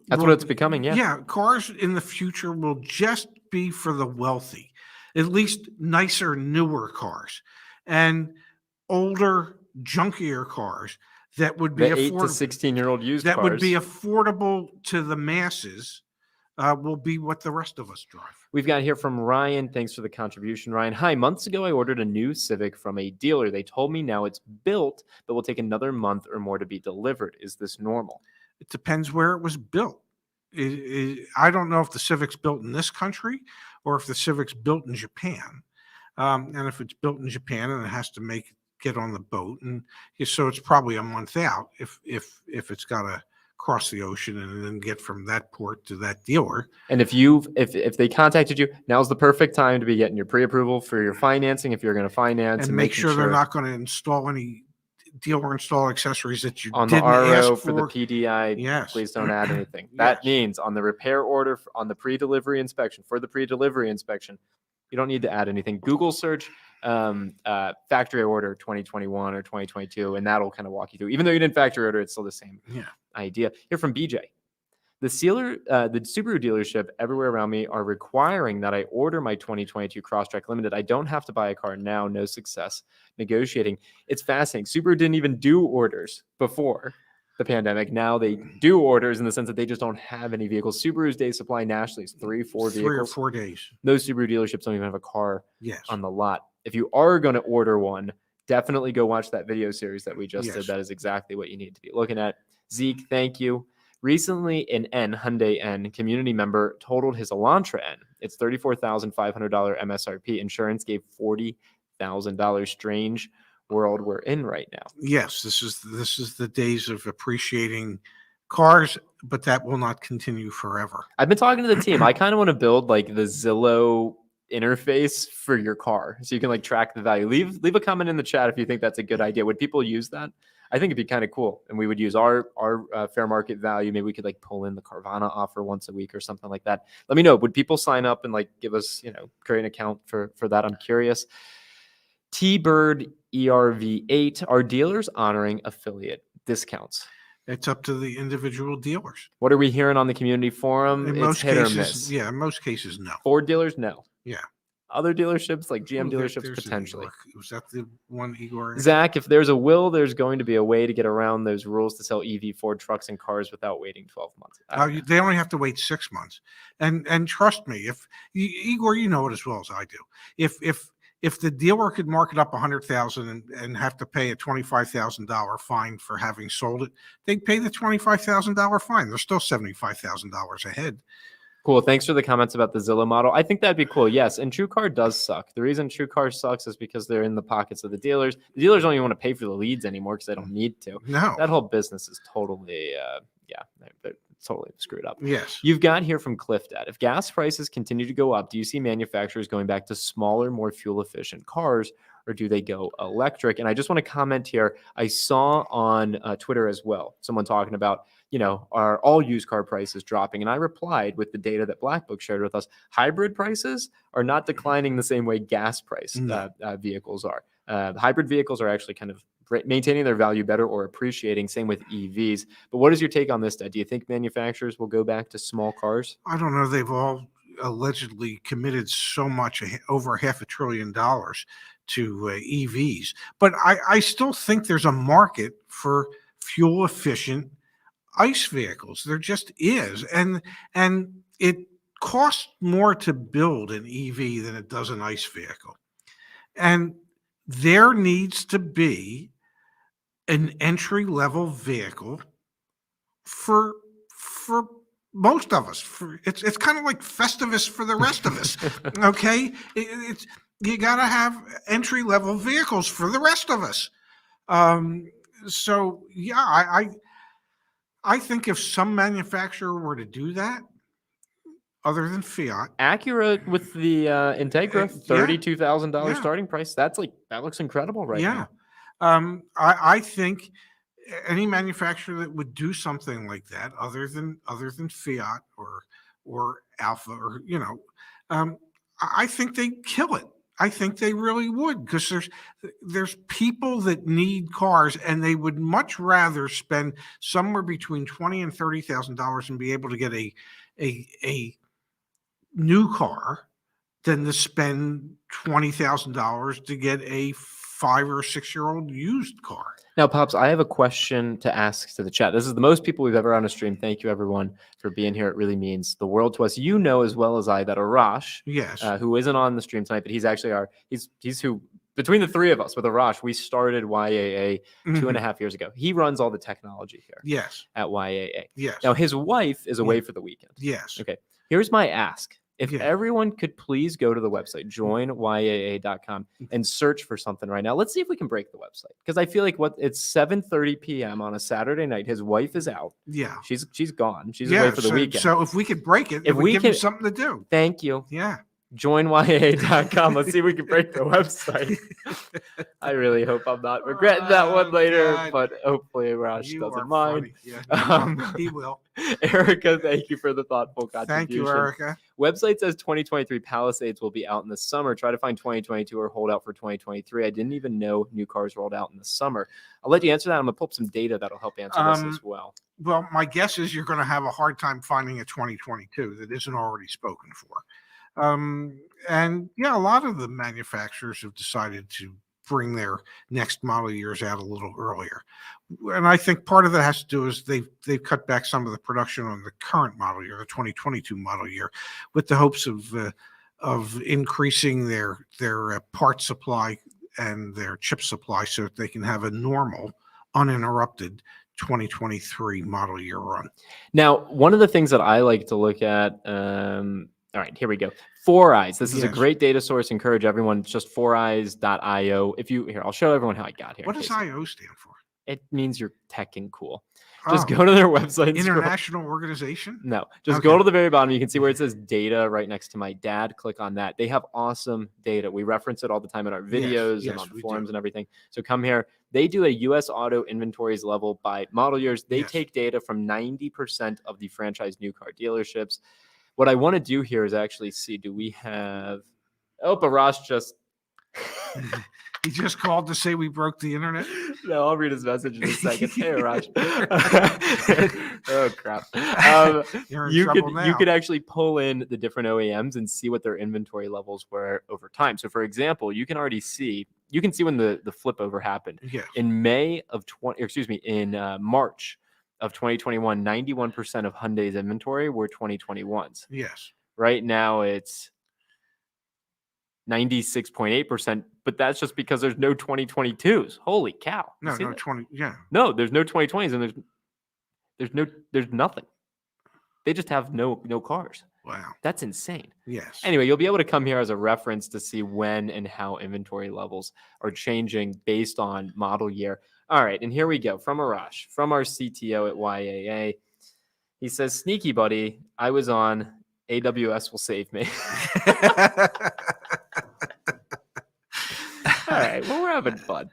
That's what it's becoming, yeah. Yeah, cars in the future will just be for the wealthy. At least nicer, newer cars. And older, junkier cars that would be the 8 to 16-year-old used that cars would be affordable to the masses. Will be what the rest of us drive. We've got here from Ryan. Thanks for the contribution, Ryan. Hi, months ago, I ordered a new Civic from a dealer. They told me now it's built, but will take another month or more to be delivered. Is this normal? It depends where it was built. I don't know if the Civic's built in this country or if the Civic's built in Japan. And if it's built in Japan and it has to get on the boat, and so it's probably a month out if it's got to cross the ocean and then get from that port to that dealer. And if they contacted you, now's the perfect time to be getting your pre-approval for your financing if you're going to finance, and make sure they're not going to install any dealer install accessories that you on the didn't RO ask for the PDI. Yes. Please don't add anything. That means on the repair order, on the pre-delivery inspection, you don't need to add anything. Google search factory order 2021 or 2022, and that'll kind of walk you through. Even though you didn't factory order, it's still the same idea. Here from BJ. The Subaru dealership everywhere around me are requiring that I order my 2022 Crosstrek Limited. I don't have to buy a car now. No success negotiating. It's fascinating. Subaru didn't even do orders before the pandemic. Now they do orders in the sense that they just don't have any vehicles. Subaru's day supply nationally is 3 or 4 vehicles. 3 or 4 days. Those Subaru dealerships don't even have a car on the lot. If you are going to order one, definitely go watch that video series that we just did. That is exactly what you need to be looking at. Zeke, thank you. Recently, an Hyundai N community member totaled his Elantra N. It's $34,500 MSRP. Insurance gave $40,000. Strange world we're in right now. Yes, this is the days of appreciating cars, but that will not continue forever. I've been talking to the team. I kind of want to build like the Zillow interface for your car, so you can like track the value. Leave a comment in the chat if you think that's a good idea. Would people use that? I think it'd be kind of cool, and we would use our fair market value. Maybe we could like pull in the Carvana offer once a week or something like that. Let me know. Would people sign up and like give us, create an account for that? I'm curious. T-Bird ERV8, are dealers honoring affiliate discounts? It's up to the individual dealers. What are we hearing on the community forum? It's hit or miss. Yeah, in most cases, no. Ford dealers, no. Yeah. Other dealerships, like GM dealerships, potentially. Was that the one, Igor? Zach, if there's a will, there's going to be a way to get around those rules to sell EV Ford trucks and cars without waiting 12 months. They only have to wait 6 months. And trust me, if Igor, you know it as well as I do. If the dealer could mark it up $100,000 and have to pay a $25,000 fine for having sold it, they'd pay the $25,000 fine. They're still $75,000 ahead. Cool. Thanks for the comments about the Zillow model. I think that'd be cool. Yes. And TrueCar does suck. The reason TrueCar sucks is because they're in the pockets of the dealers. The dealers don't even want to pay for the leads anymore because they don't need to. No. That whole business is totally, they're totally screwed up. Yes. You've got here from Cliff Dad. If gas prices continue to go up, do you see manufacturers going back to smaller, more fuel efficient cars, or do they go electric? And I just want to comment here. I saw on Twitter as well, someone talking about, are all used car prices dropping? And I replied with the data that Black Book shared with us. Hybrid prices are not declining the same way gas price vehicles are. Hybrid vehicles are actually kind of maintaining their value better or appreciating. Same with EVs. But what is your take on this, Dad? Do you think manufacturers will go back to small cars? I don't know. They've all allegedly committed so much, over $500 billion to EVs. But I still think there's a market for fuel efficient ICE vehicles. There just is. And it costs more to build an EV than it does an ICE vehicle. And there needs to be an entry-level vehicle for most of us. It's kind of like Festivus for the rest of us. Okay, you got to have entry-level vehicles for the rest of us. So yeah, I think if some manufacturer were to do that, other than Fiat, Acura with the Integra, $32,000 starting price. That looks incredible right now. I think any manufacturer that would do something like that, other than Fiat or Alpha, or I think they'd kill it. I think they really would, because there's people that need cars, and they would much rather spend somewhere between $20,000 and $30,000 and be able to get a new car than to spend $20,000 to get a 5 or 6 year old used car. Now, Pops, I have a question to ask to the chat. This is the most people we've ever on a stream. Thank you, everyone, for being here. It really means the world to us. You know as well as I that Arash, yes, who isn't on the stream tonight, but he's actually he's who, between the three of us with Arash, we started YAA 2.5 years ago. He runs all the technology here. Yes. At YAA. Yes. Now, his wife is away for the weekend. Yes. Okay. Here's my ask. If everyone could please go to the website, joinyaa.com, and search for something right now. Let's see if we can break the website. Because I feel like it's 7:30 p.m. on a Saturday night. His wife is out. Yeah. She's gone. She's away for the weekend. So if we could break it, if we give him something to do. Thank you. Yeah. Joinyaa.com. Let's see if we can break the website. I really hope I'm not regretting that one later, but hopefully Raj doesn't mind. Yeah, he will. Erica, thank you for the thoughtful contribution. Thank you, Erica. Website says 2023 Palisades will be out in the summer. Try to find 2022 or hold out for 2023. I didn't even know new cars rolled out in the summer. I'll let you answer that. I'm going to pull up some data that'll help answer this as well. Well, my guess is you're going to have a hard time finding a 2022 that isn't already spoken for. And yeah, a lot of the manufacturers have decided to bring their next model years out a little earlier. And I think part of that has to do is they've cut back some of the production on the current model year, the 2022 model year, with the hopes of increasing their part supply and their chip supply so that they can have a normal, uninterrupted 2023 model year run. Now, one of the things that I like to look at, all right, here we go. 4eyes. This is a great data source. Encourage everyone. It's just 4eyes.io. Here, I'll show everyone how I got here. What does IO stand for? It means you're tech and cool. Just go to their website. International organization? No, just go to the very bottom. You can see where it says data right next to my dad. Click on that. They have awesome data. We reference it all the time in our videos and on forums and everything. So come here. They do a U.S. auto inventories level by model years. They take data from 90% of the franchise new car dealerships. What I want to do here is actually see, do we have, Arash just. He just called to say we broke the internet? No, I'll read his message in a second. Hey, Arash. Oh, crap. You're in trouble now. You could actually pull in the different OEMs and see what their inventory levels were over time. So, for example, you can see when the flip over happened. Yes. In March of 2021, 91% of Hyundai's inventory were 2021s. Yes. Right now it's 96.8%, but that's just because there's no 2022s. Holy cow. No, 20. Yeah. No, there's no 2020s and there's nothing. They just have no cars. Wow. That's insane. Yes. Anyway, you'll be able to come here as a reference to see when and how inventory levels are changing based on model year. All right, and here we go from Arash, from our CTO at YAA. He says, "Sneaky buddy, I was on. AWS will save me." All right, well, we're having fun.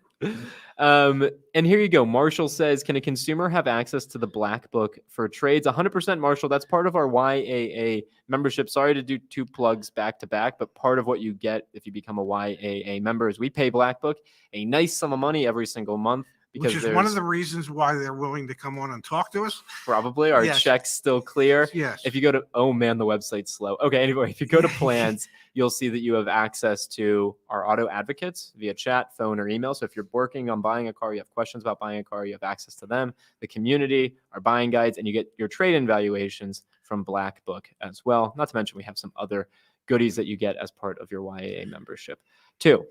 And here you go. Marshall says, "Can a consumer have access to the Black Book for trades?" 100%, Marshall. That's part of our YAA membership. Sorry to do two plugs back to back, but part of what you get if you become a YAA member is we pay Black Book a nice sum of money every single month. Which is one of the reasons why they're willing to come on and talk to us. Probably. Our check's still clear. Yes. If you go to, oh man, the website's slow. Okay, anyway, if you go to plans, you'll see that you have access to our auto advocates via chat, phone, or email. So if you're working on buying a car, you have questions about buying a car, you have access to them, the community, our buying guides, and you get your trade-in valuations from Black Book as well. Not to mention we have some other goodies that you get as part of your YAA membership too.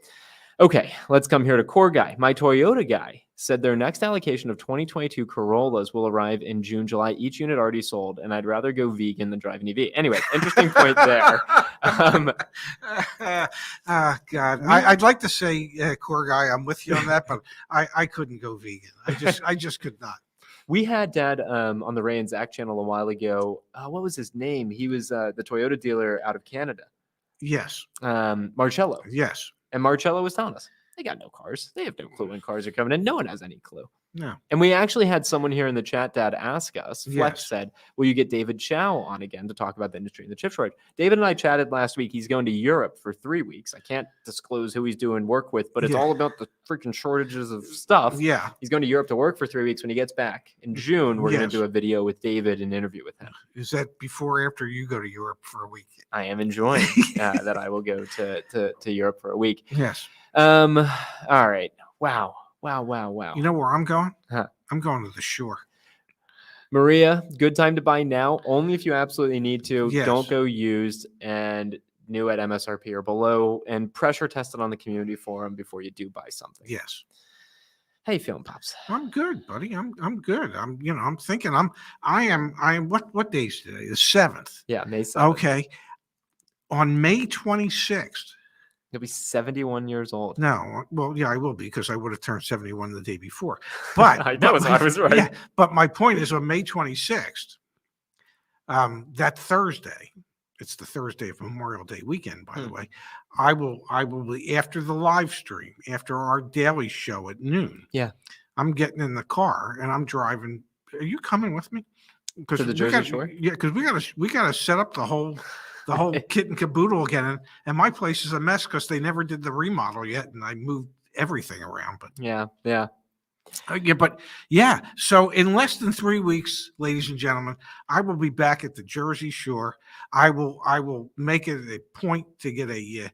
Okay, let's come here to Core Guy. My Toyota guy said their next allocation of 2022 Corollas will arrive in June, July. Each unit already sold, and I'd rather go vegan than drive an EV. Anyway, interesting point there. God, I'd like to say, Core Guy, I'm with you on that, but I couldn't go vegan. I just could not. We had Dad on the Ray and Zach channel a while ago. What was his name? He was the Toyota dealer out of Canada. Yes. Marcello. Yes. And Marcello was telling us, they got no cars. They have no clue when cars are coming in. No one has any clue. No. And we actually had someone here in the chat, Dad, ask us. Flex said, will you get David Chow on again to talk about the industry and the chip shortage? David and I chatted last week. He's going to Europe for 3 weeks. I can't disclose who he's doing work with, but it's all about the freaking shortages of stuff. Yeah. He's going to Europe to work for 3 weeks. When he gets back in June, we're going to do a video with David and interview with him. Is that before or after you go to Europe for a week? I am enjoying that I will go to Europe for a week. Yes. All right. Wow. You know where I'm going? Huh. I'm going to the shore. Maria, good time to buy now. Only if you absolutely need to. Yes. Don't go used and new at MSRP or below, and pressure test it on the community forum before you do buy something. Yes. How you feeling, Pops? I'm good, buddy. I'm good. I'm thinking I am what day's today? The 7th. Yeah, May 7th. Okay. On May 26th. You'll be 71 years old. No, well, yeah, I will be because I would have turned 71 the day before. But I know, I was right. Yeah, but my point is on May 26th, that Thursday, it's the Thursday of Memorial Day weekend, by the way. I will be after the live stream, after our daily show at noon. Yeah, I'm getting in the car and I'm driving. Are you coming with me? To the Jersey Shore? Yeah, because we gotta set up the whole kit and caboodle again. And my place is a mess because they never did the remodel yet, and I moved everything around. But yeah. So in less than 3 weeks, ladies and gentlemen, I will be back at the Jersey Shore. I will make it a point to get a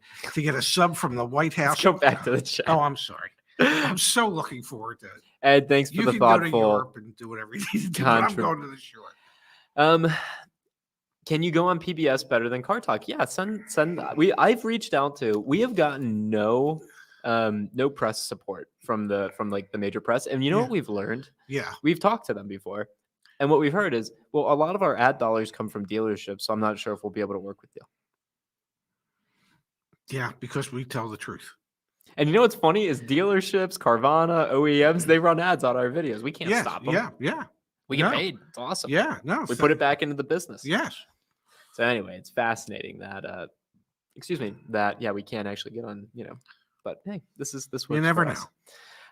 sub from the White House. Let's go back to the chat. Oh, I'm sorry. I'm so looking forward to it. Ed, thanks for the thoughtful. You can go to Europe and do whatever you need to do, but I'm going to the shore. Can you go on PBS better than Car Talk? Yeah, I've reached out to. We have gotten no press support from the major press, and you know what we've learned? Yeah, we've talked to them before, and what we've heard is, well, a lot of our ad dollars come from dealerships, so I'm not sure if we'll be able to work with you. Yeah, because we tell the truth. And you know what's funny is dealerships, Carvana, OEMs, they run ads on our videos. We can't stop them. Yeah. We get paid. It's awesome. Yeah, no. We put it back into the business. Yes. So anyway, it's fascinating that we can't actually get on, but hey, this works. You never know.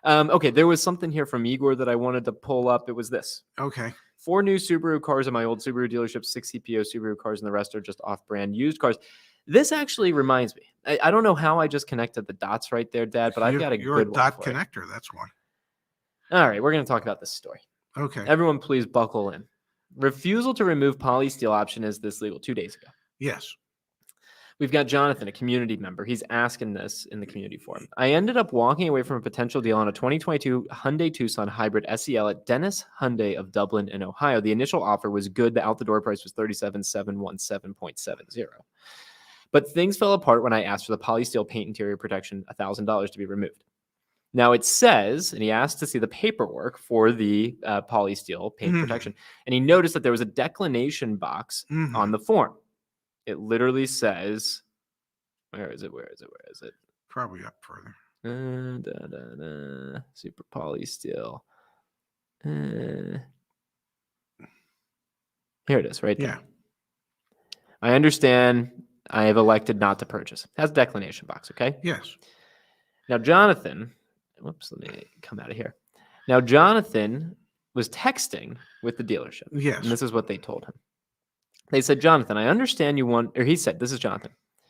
Okay, there was something here from Igor that I wanted to pull up. It was this. Okay. 4 new Subaru cars in my old Subaru dealership, 6 CPO Subaru cars, and the rest are just off-brand used cars. This actually reminds me. I don't know how I just connected the dots right there, Dad, but I've got a good one. You're a dot connector. That's why. All right, we're going to talk about this story. Okay. Everyone, please buckle in. Refusal to remove polysteel option is this legal 2 days ago. Yes. We've got Jonathan, a community member. He's asking this in the community forum. I ended up walking away from a potential deal on a 2022 Hyundai Tucson Hybrid SEL at Dennis Hyundai of Dublin in Ohio. The initial offer was good. The out-the-door price was $37,717.70. But things fell apart when I asked for the polysteel paint interior protection, $1,000 to be removed. Now it says, and he asked to see the paperwork for the polysteel paint protection, and he noticed that there was a declination box on the form. It literally says, where is it? Probably up further. Super polysteel. Here it is, right there. Yeah. I understand. I have elected not to purchase. It has a declination box, okay? Yes. Now, Jonathan, let me come out of here. Now, Jonathan was texting with the dealership. Yes. And this is what they told him. They said, Jonathan, I understand you want, or he said, this is Jonathan.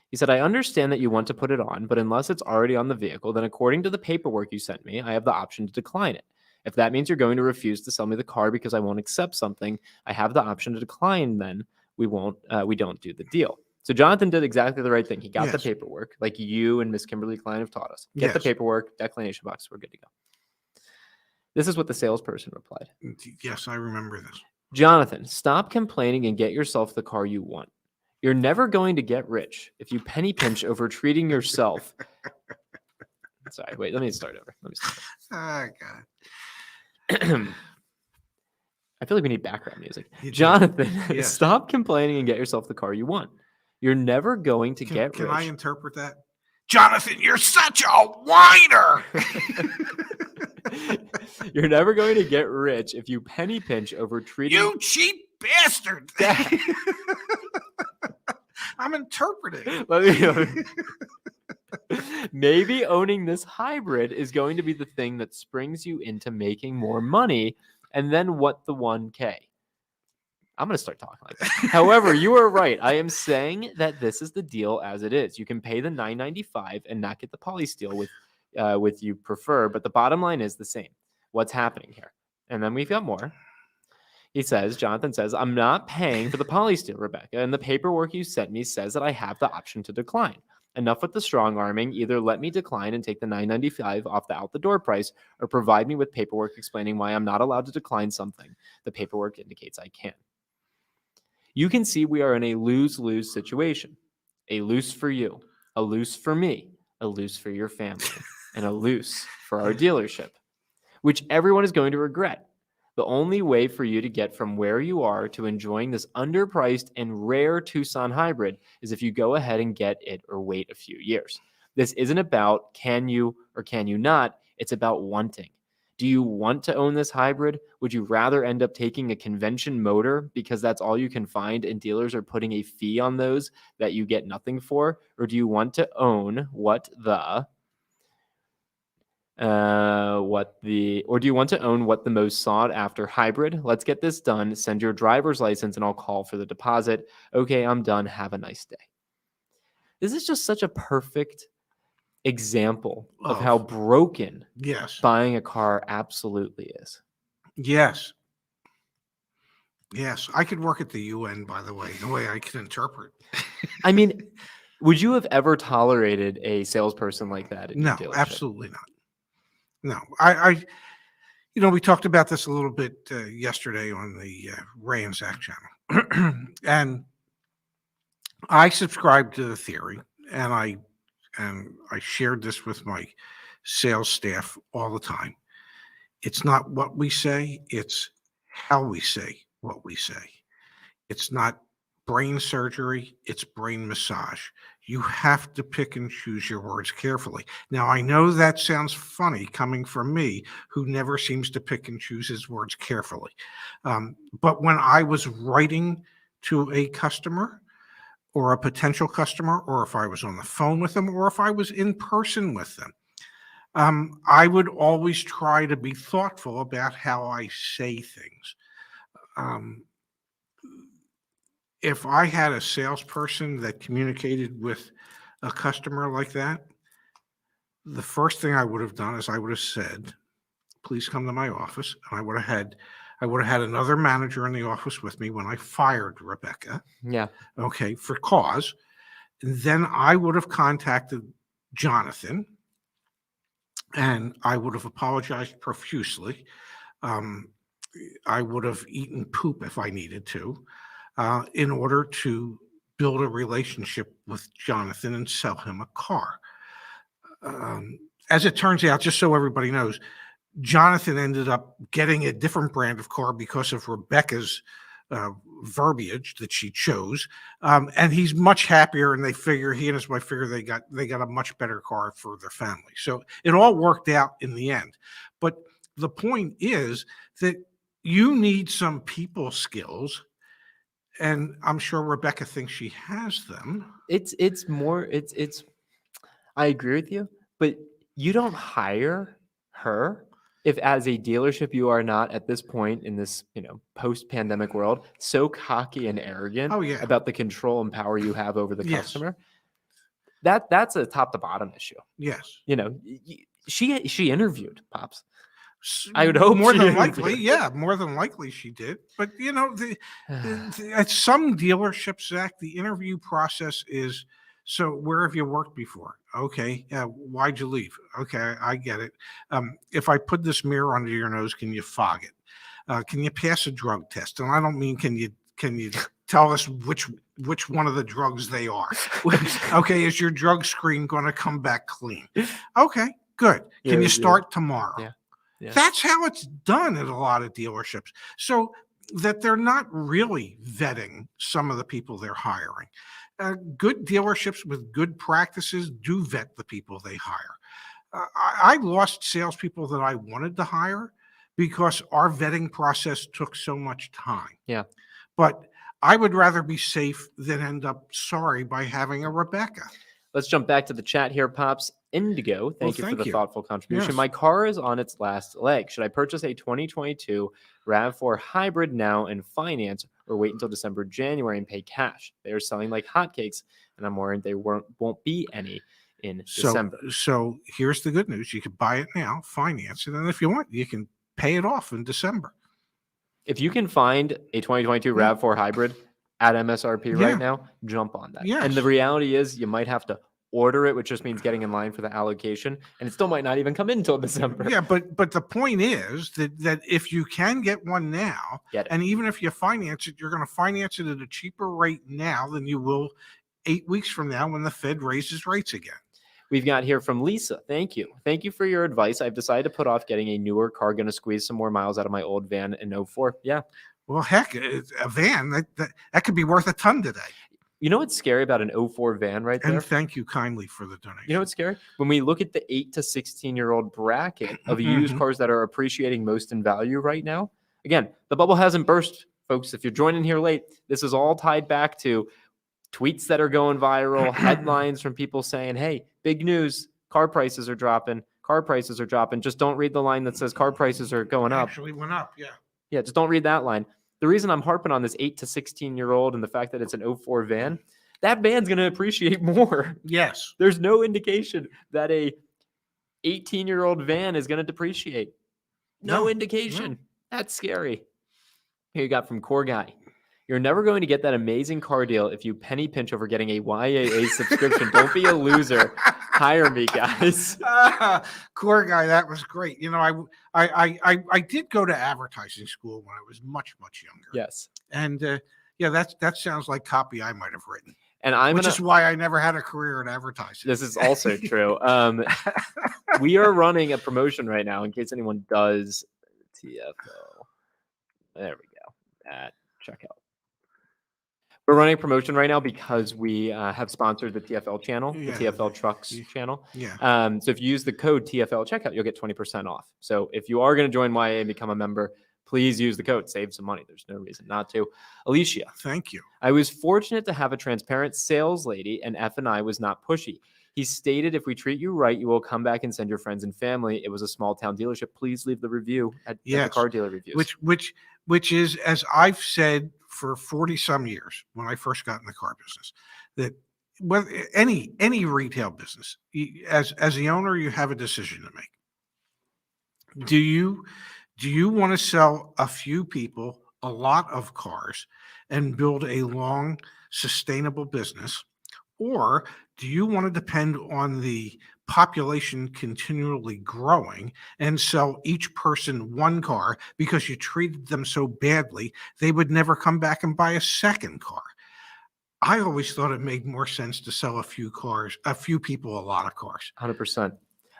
He said, I understand that you want to put it on, but unless it's already on the vehicle, then according to the paperwork you sent me, I have the option to decline it. If that means you're going to refuse to sell me the car because I won't accept something, I have the option to decline then. We don't do the deal. So Jonathan did exactly the right thing. He got the paperwork, like you and Miss Kimberly Klein have taught us. Get the paperwork, declination box, we're good to go. This is what the salesperson replied. Yes, I remember this. Jonathan, stop complaining and get yourself the car you want. You're never going to get rich if you penny pinch over treating yourself. Sorry, wait, let me start over. Oh, God. I feel like we need background music. Jonathan, stop complaining and get yourself the car you want. You're never going to get rich. Can I interpret that? Jonathan, you're such a whiner. You're never going to get rich if you penny pinch over treating... You cheap bastard. I'm interpreting. Maybe owning this hybrid is going to be the thing that springs you into making more money, and then what the 1K? I'm going to start talking like that. However, you are right. I am saying that this is the deal as it is. You can pay the $995 and not get the polysteel with you prefer, but the bottom line is the same. What's happening here? And then we've got more. Jonathan says, I'm not paying for the polysteel, Rebecca, and the paperwork you sent me says that I have the option to decline. Enough with the strong arming. Either let me decline and take the $995 off the out-the-door price, or provide me with paperwork explaining why I'm not allowed to decline something. The paperwork indicates I can. You can see we are in a lose-lose situation. A loose for you, a loose for me, a loose for your family, and a loose for our dealership, which everyone is going to regret. The only way for you to get from where you are to enjoying this underpriced and rare Tucson hybrid is if you go ahead and get it or wait a few years. This isn't about can you or can you not, it's about wanting. Do you want to own this hybrid? Would you rather end up taking a convention motor because that's all you can find and dealers are putting a fee on those that you get nothing for? Or do you want to own or do you want to own what the most sought after hybrid? Let's get this done. Send your driver's license and I'll call for the deposit. Okay, I'm done. Have a nice day. This is just such a perfect example of how broken buying a car absolutely is. Yes. I could work at the UN, by the way I can interpret. I mean, would you have ever tolerated a salesperson like that in your dealership? No, absolutely not. No, I we talked about this a little bit yesterday on the Ray and Zach channel, and I subscribe to the theory, and I shared this with my sales staff all the time. It's not what we say, it's how we say what we say. It's not brain surgery, it's brain massage. You have to pick and choose your words carefully. Now, I know that sounds funny coming from me, who never seems to pick and choose his words carefully. But when I was writing to a customer or a potential customer, or if I was on the phone with them, or if I was in person with them, I would always try to be thoughtful about how I say things. If I had a salesperson that communicated with a customer like that, the first thing I would have done is I would have said, please come to my office. And I would have had another manager in the office with me when I fired Rebecca. Yeah. Okay, for cause. And then I would have contacted Jonathan and I would have apologized profusely. I would have eaten poop if I needed to, in order to build a relationship with Jonathan and sell him a car. As it turns out, just so everybody knows, Jonathan ended up getting a different brand of car because of Rebecca's verbiage that she chose, and he's much happier. And he and his wife figure they got a much better car for their family. So it all worked out in the end. But the point is that you need some people skills, and I'm sure Rebecca thinks she has them. I agree with you, but you don't hire her if as a dealership you are not at this point in this, post-pandemic world, so cocky and arrogant about the control and power you have over the customer. That's a top to bottom issue. Yes. She interviewed Pops. I would hope more than likely she did. But at some dealerships, Zach, the interview process is, so where have you worked before? Okay, why'd you leave? Okay, I get it. If I put this mirror under your nose, can you fog it? Can you pass a drug test? And I don't mean can you tell us which one of the drugs they are? Okay, is your drug screen going to come back clean? Okay, good. Can you start tomorrow? Yeah. Yeah. That's how it's done at a lot of dealerships. So that they're not really vetting some of the people they're hiring. Good dealerships with good practices do vet the people they hire. I lost salespeople that I wanted to hire because our vetting process took so much time. Yeah. But I would rather be safe than end up sorry by having a Rebecca. Let's jump back to the chat here, Pops. Indigo, thank you for the thoughtful contribution. Yes. My car is on its last leg. Should I purchase a 2022 RAV4 hybrid now and finance, or wait until December, January and pay cash? They are selling like hotcakes, and I'm worried there won't be any in December. So here's the good news. You can buy it now, finance it, and if you want, you can pay it off in December. If you can find a 2022 RAV4 hybrid at MSRP right now, jump on that. Yes. And the reality is you might have to order it, which just means getting in line for the allocation, and it still might not even come in until December. Yeah, but the point is that if you can get one now, and even if you finance it, you're going to finance it at a cheaper rate now than you will 8 weeks from now when the Fed raises rates again. We've got here from Lisa. Thank you. Thank you for your advice. I've decided to put off getting a newer car. Going to squeeze some more miles out of my old van in 04. Yeah. Well, heck, a van, that could be worth a ton today. You know what's scary about an 04 van right there? And thank you kindly for the donation. You know what's scary? When we look at the 8 to 16-year-old bracket of used cars that are appreciating most in value right now, again, the bubble hasn't burst, folks. If you're joining here late, this is all tied back to tweets that are going viral, headlines from people saying, hey, big news, car prices are dropping. Car prices are dropping. Just don't read the line that says car prices are going up. Actually went up, yeah. Yeah, just don't read that line. The reason I'm harping on this 8 to 16-year-old and the fact that it's an 04 van, that van's going to appreciate more. Yes. There's no indication that a 18-year-old van is going to depreciate. No indication. No. That's scary. Here you got from Core Guy. You're never going to get that amazing car deal if you penny pinch over getting a YAA subscription. Don't be a loser. Hire me, guys. Core Guy, that was great. You know, I did go to advertising school when I was much younger. Yes. And yeah, that sounds like copy I might have written. And which is why I never had a career in advertising. This is also true. We are running a promotion right now in case anyone does TFL. There we go. At checkout. We're running a promotion right now because we have sponsored the TFL channel, the TFL Trucks channel. Yeah. So if you use the code TFL checkout, you'll get 20% off. So if you are going to join YA and become a member, please use the code. Save some money. There's no reason not to. Alicia. Thank you. I was fortunate to have a transparent sales lady, and F&I was not pushy. He stated, if we treat you right, you will come back and send your friends and family. It was a small town dealership. Please leave the review at the car dealer reviews. Which is, as I've said for 40 some years when I first got in the car business, that any retail business, as the owner, you have a decision to make. Do you want to sell a few people a lot of cars and build a long, sustainable business? Or do you want to depend on the population continually growing and sell each person one car because you treated them so badly they would never come back and buy a second car? I always thought it made more sense to sell a few people a lot of cars. 100%.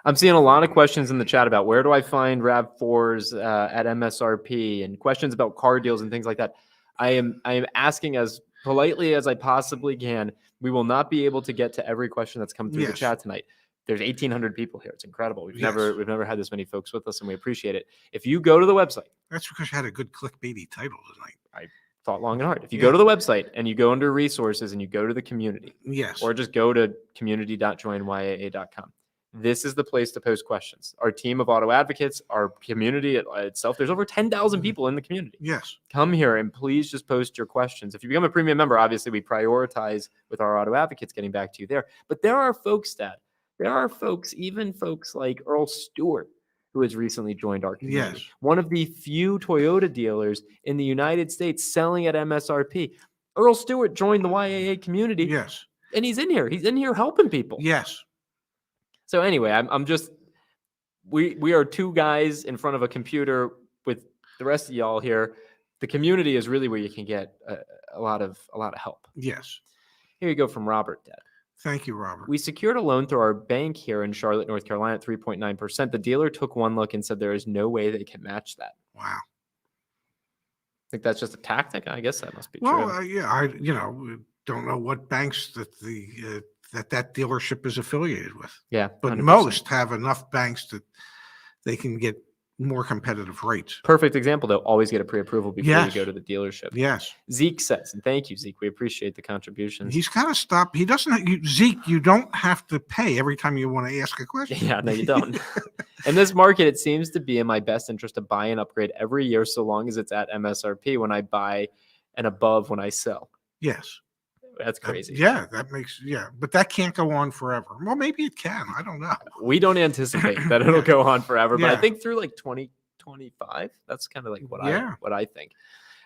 I'm seeing a lot of questions in the chat about where do I find RAV4s at MSRP and questions about car deals and things like that. I am asking as politely as I possibly can. We will not be able to get to every question that's come through the chat tonight. There's 1,800 people here. It's incredible. We've never had this many folks with us, and we appreciate it. If you go to the website, that's because you had a good clickbaity title tonight. I thought long and hard. If you go to the website and you go under resources and you go to the community, or just go to community.joinyaa.com. This is the place to post questions. Our team of auto advocates, our community itself, there's over 10,000 people in the community. Yes. Come here and please just post your questions. If you become a premium member, obviously we prioritize with our auto advocates getting back to you there. But there are folks, even folks like Earl Stewart, who has recently joined our community. Yes. One of the few Toyota dealers in the United States selling at MSRP. Earl Stewart joined the YAA community. Yes. And he's in here. He's in here helping people. Yes. So anyway, I'm just, we are two guys in front of a computer with the rest of y'all here. The community is really where you can get a lot of help. Yes. Here you go from Robert, Dad. Thank you, Robert. We secured a loan through our bank here in Charlotte, North Carolina at 3.9%. The dealer took one look and said there is no way they can match that. Wow. I think that's just a tactic. I guess that must be true. Well, I don't know what banks that that dealership is affiliated with. Yeah. But 100%. most have enough banks that they can get more competitive rates. Perfect example, though. Always get a pre-approval before you go to the dealership. Yes. Zeke says, and thank you, Zeke. We appreciate the contributions. He's got to stop. He doesn't. Zeke, you don't have to pay every time you want to ask a question. Yeah, no, you don't. In this market, it seems to be in my best interest to buy and upgrade every year so long as it's at MSRP when I buy and above when I sell. Yes. That's crazy. But that can't go on forever. Well, maybe it can. I don't know. We don't anticipate that it'll go on forever, but I think through like 2025, that's kind of like what I think.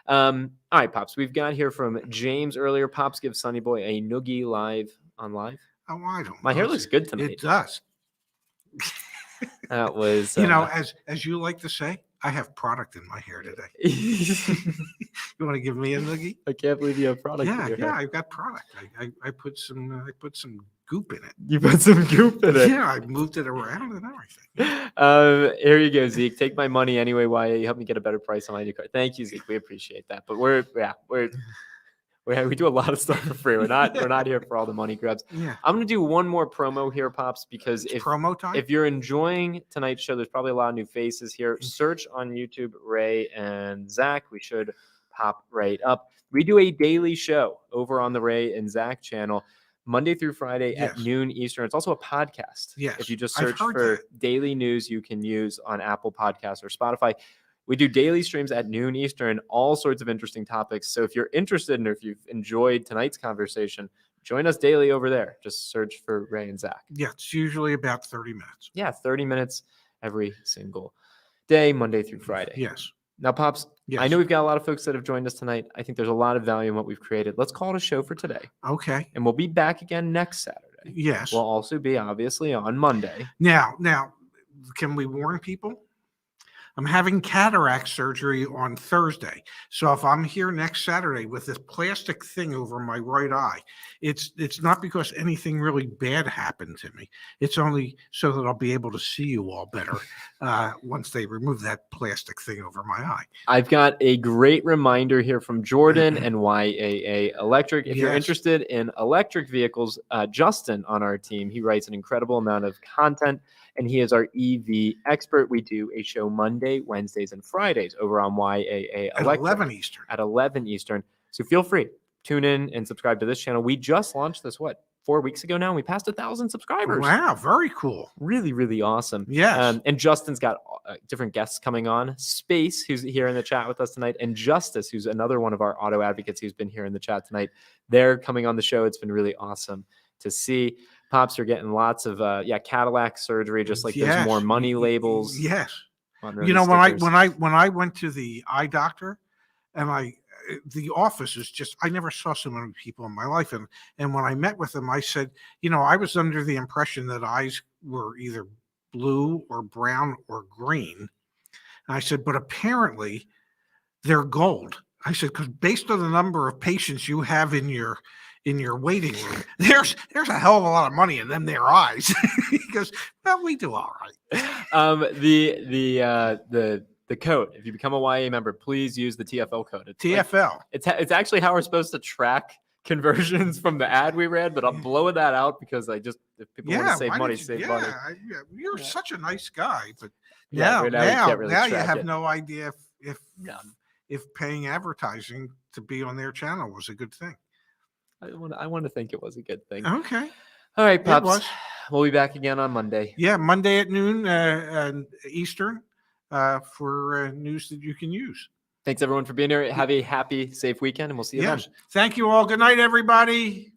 All right, Pops. We've got here from James earlier. Pops, give Sonny Boy a noogie live on live. Oh, I don't know. My hair looks good tonight. It does. That was as you like to say, I have product in my hair today. You want to give me a noogie? I can't believe you have product. Yeah, in your yeah, hair. I've got product. I put some goop in it. You put some goop in it. Yeah, I moved it around and everything. Here you go, Zeke. Take my money anyway. Why you help me get a better price on my new car? Thank you, Zeke. We appreciate that. But we do a lot of stuff for free. We're not here for all the money grabs. Yeah. I'm gonna do one more promo here, Pops, because promo time. If you're enjoying tonight's show, there's probably a lot of new faces here. Search on YouTube Ray and Zach. We should pop right up. We do a daily show over on the Ray and Zach channel, Monday through Friday at noon Eastern. It's also a podcast. Yes. If you just search for daily news, you can use on Apple Podcasts or Spotify. We do daily streams at noon Eastern, all sorts of interesting topics. So if you're interested and if you've enjoyed tonight's conversation, join us daily over there. Just search for Ray and Zach. Yeah, it's usually about 30 minutes. Yeah, 30 minutes every single day, Monday through Friday. Yes. Now, Pops, I know we've got a lot of folks that have joined us tonight. I think there's a lot of value in what we've created. Let's call it a show for today. Okay. And we'll be back again next Saturday. Yes. We'll also be, obviously, on Monday. Now, can we warn people? I'm having cataract surgery on Thursday. So if I'm here next Saturday with this plastic thing over my right eye, it's not because anything really bad happened to me. It's only so that I'll be able to see you all better once they remove that plastic thing over my eye. I've got a great reminder here from Jordan and YAA Electric. If you're interested in electric vehicles, Justin on our team, he writes an incredible amount of content, and he is our EV expert. We do a show Monday, Wednesdays, and Fridays over on YAA Electric. At 11 Eastern. At 11 Eastern. So feel free, tune in and subscribe to this channel. We just launched this, 4 weeks ago now? We passed 1,000 subscribers. Wow, very cool. Really, really awesome. Yes. And Justin's got different guests coming on. Space, who's here in the chat with us tonight, and Justice, who's another one of our auto advocates who's been here in the chat tonight. They're coming on the show. It's been really awesome to see. Pops are getting lots of Cadillac surgery, just like there's more money labels. Yes. You know, when I went to the eye doctor, and the office is just, I never saw so many people in my life. And when I met with them, I said, I was under the impression that eyes were either blue or brown or green. And I said, but apparently they're gold. I said, because based on the number of patients you have in your waiting room, there's a hell of a lot of money in them their eyes. He goes, well, we do all right. The code, if you become a YA member, please use the TFL code. It's TFL. It's actually how we're supposed to track conversions from the ad we read, but I'm blowing that out because if people want to save money, save money. You're such a nice guy, but now you have no idea if paying advertising to be on their channel was a good thing. I want to think it was a good thing. Okay. All right, Pops. We'll be back again on Monday. Yeah, Monday at noon Eastern for news that you can use. Thanks, everyone, for being here. Have a happy, safe weekend, and we'll see you then. Thank you all. Good night, everybody.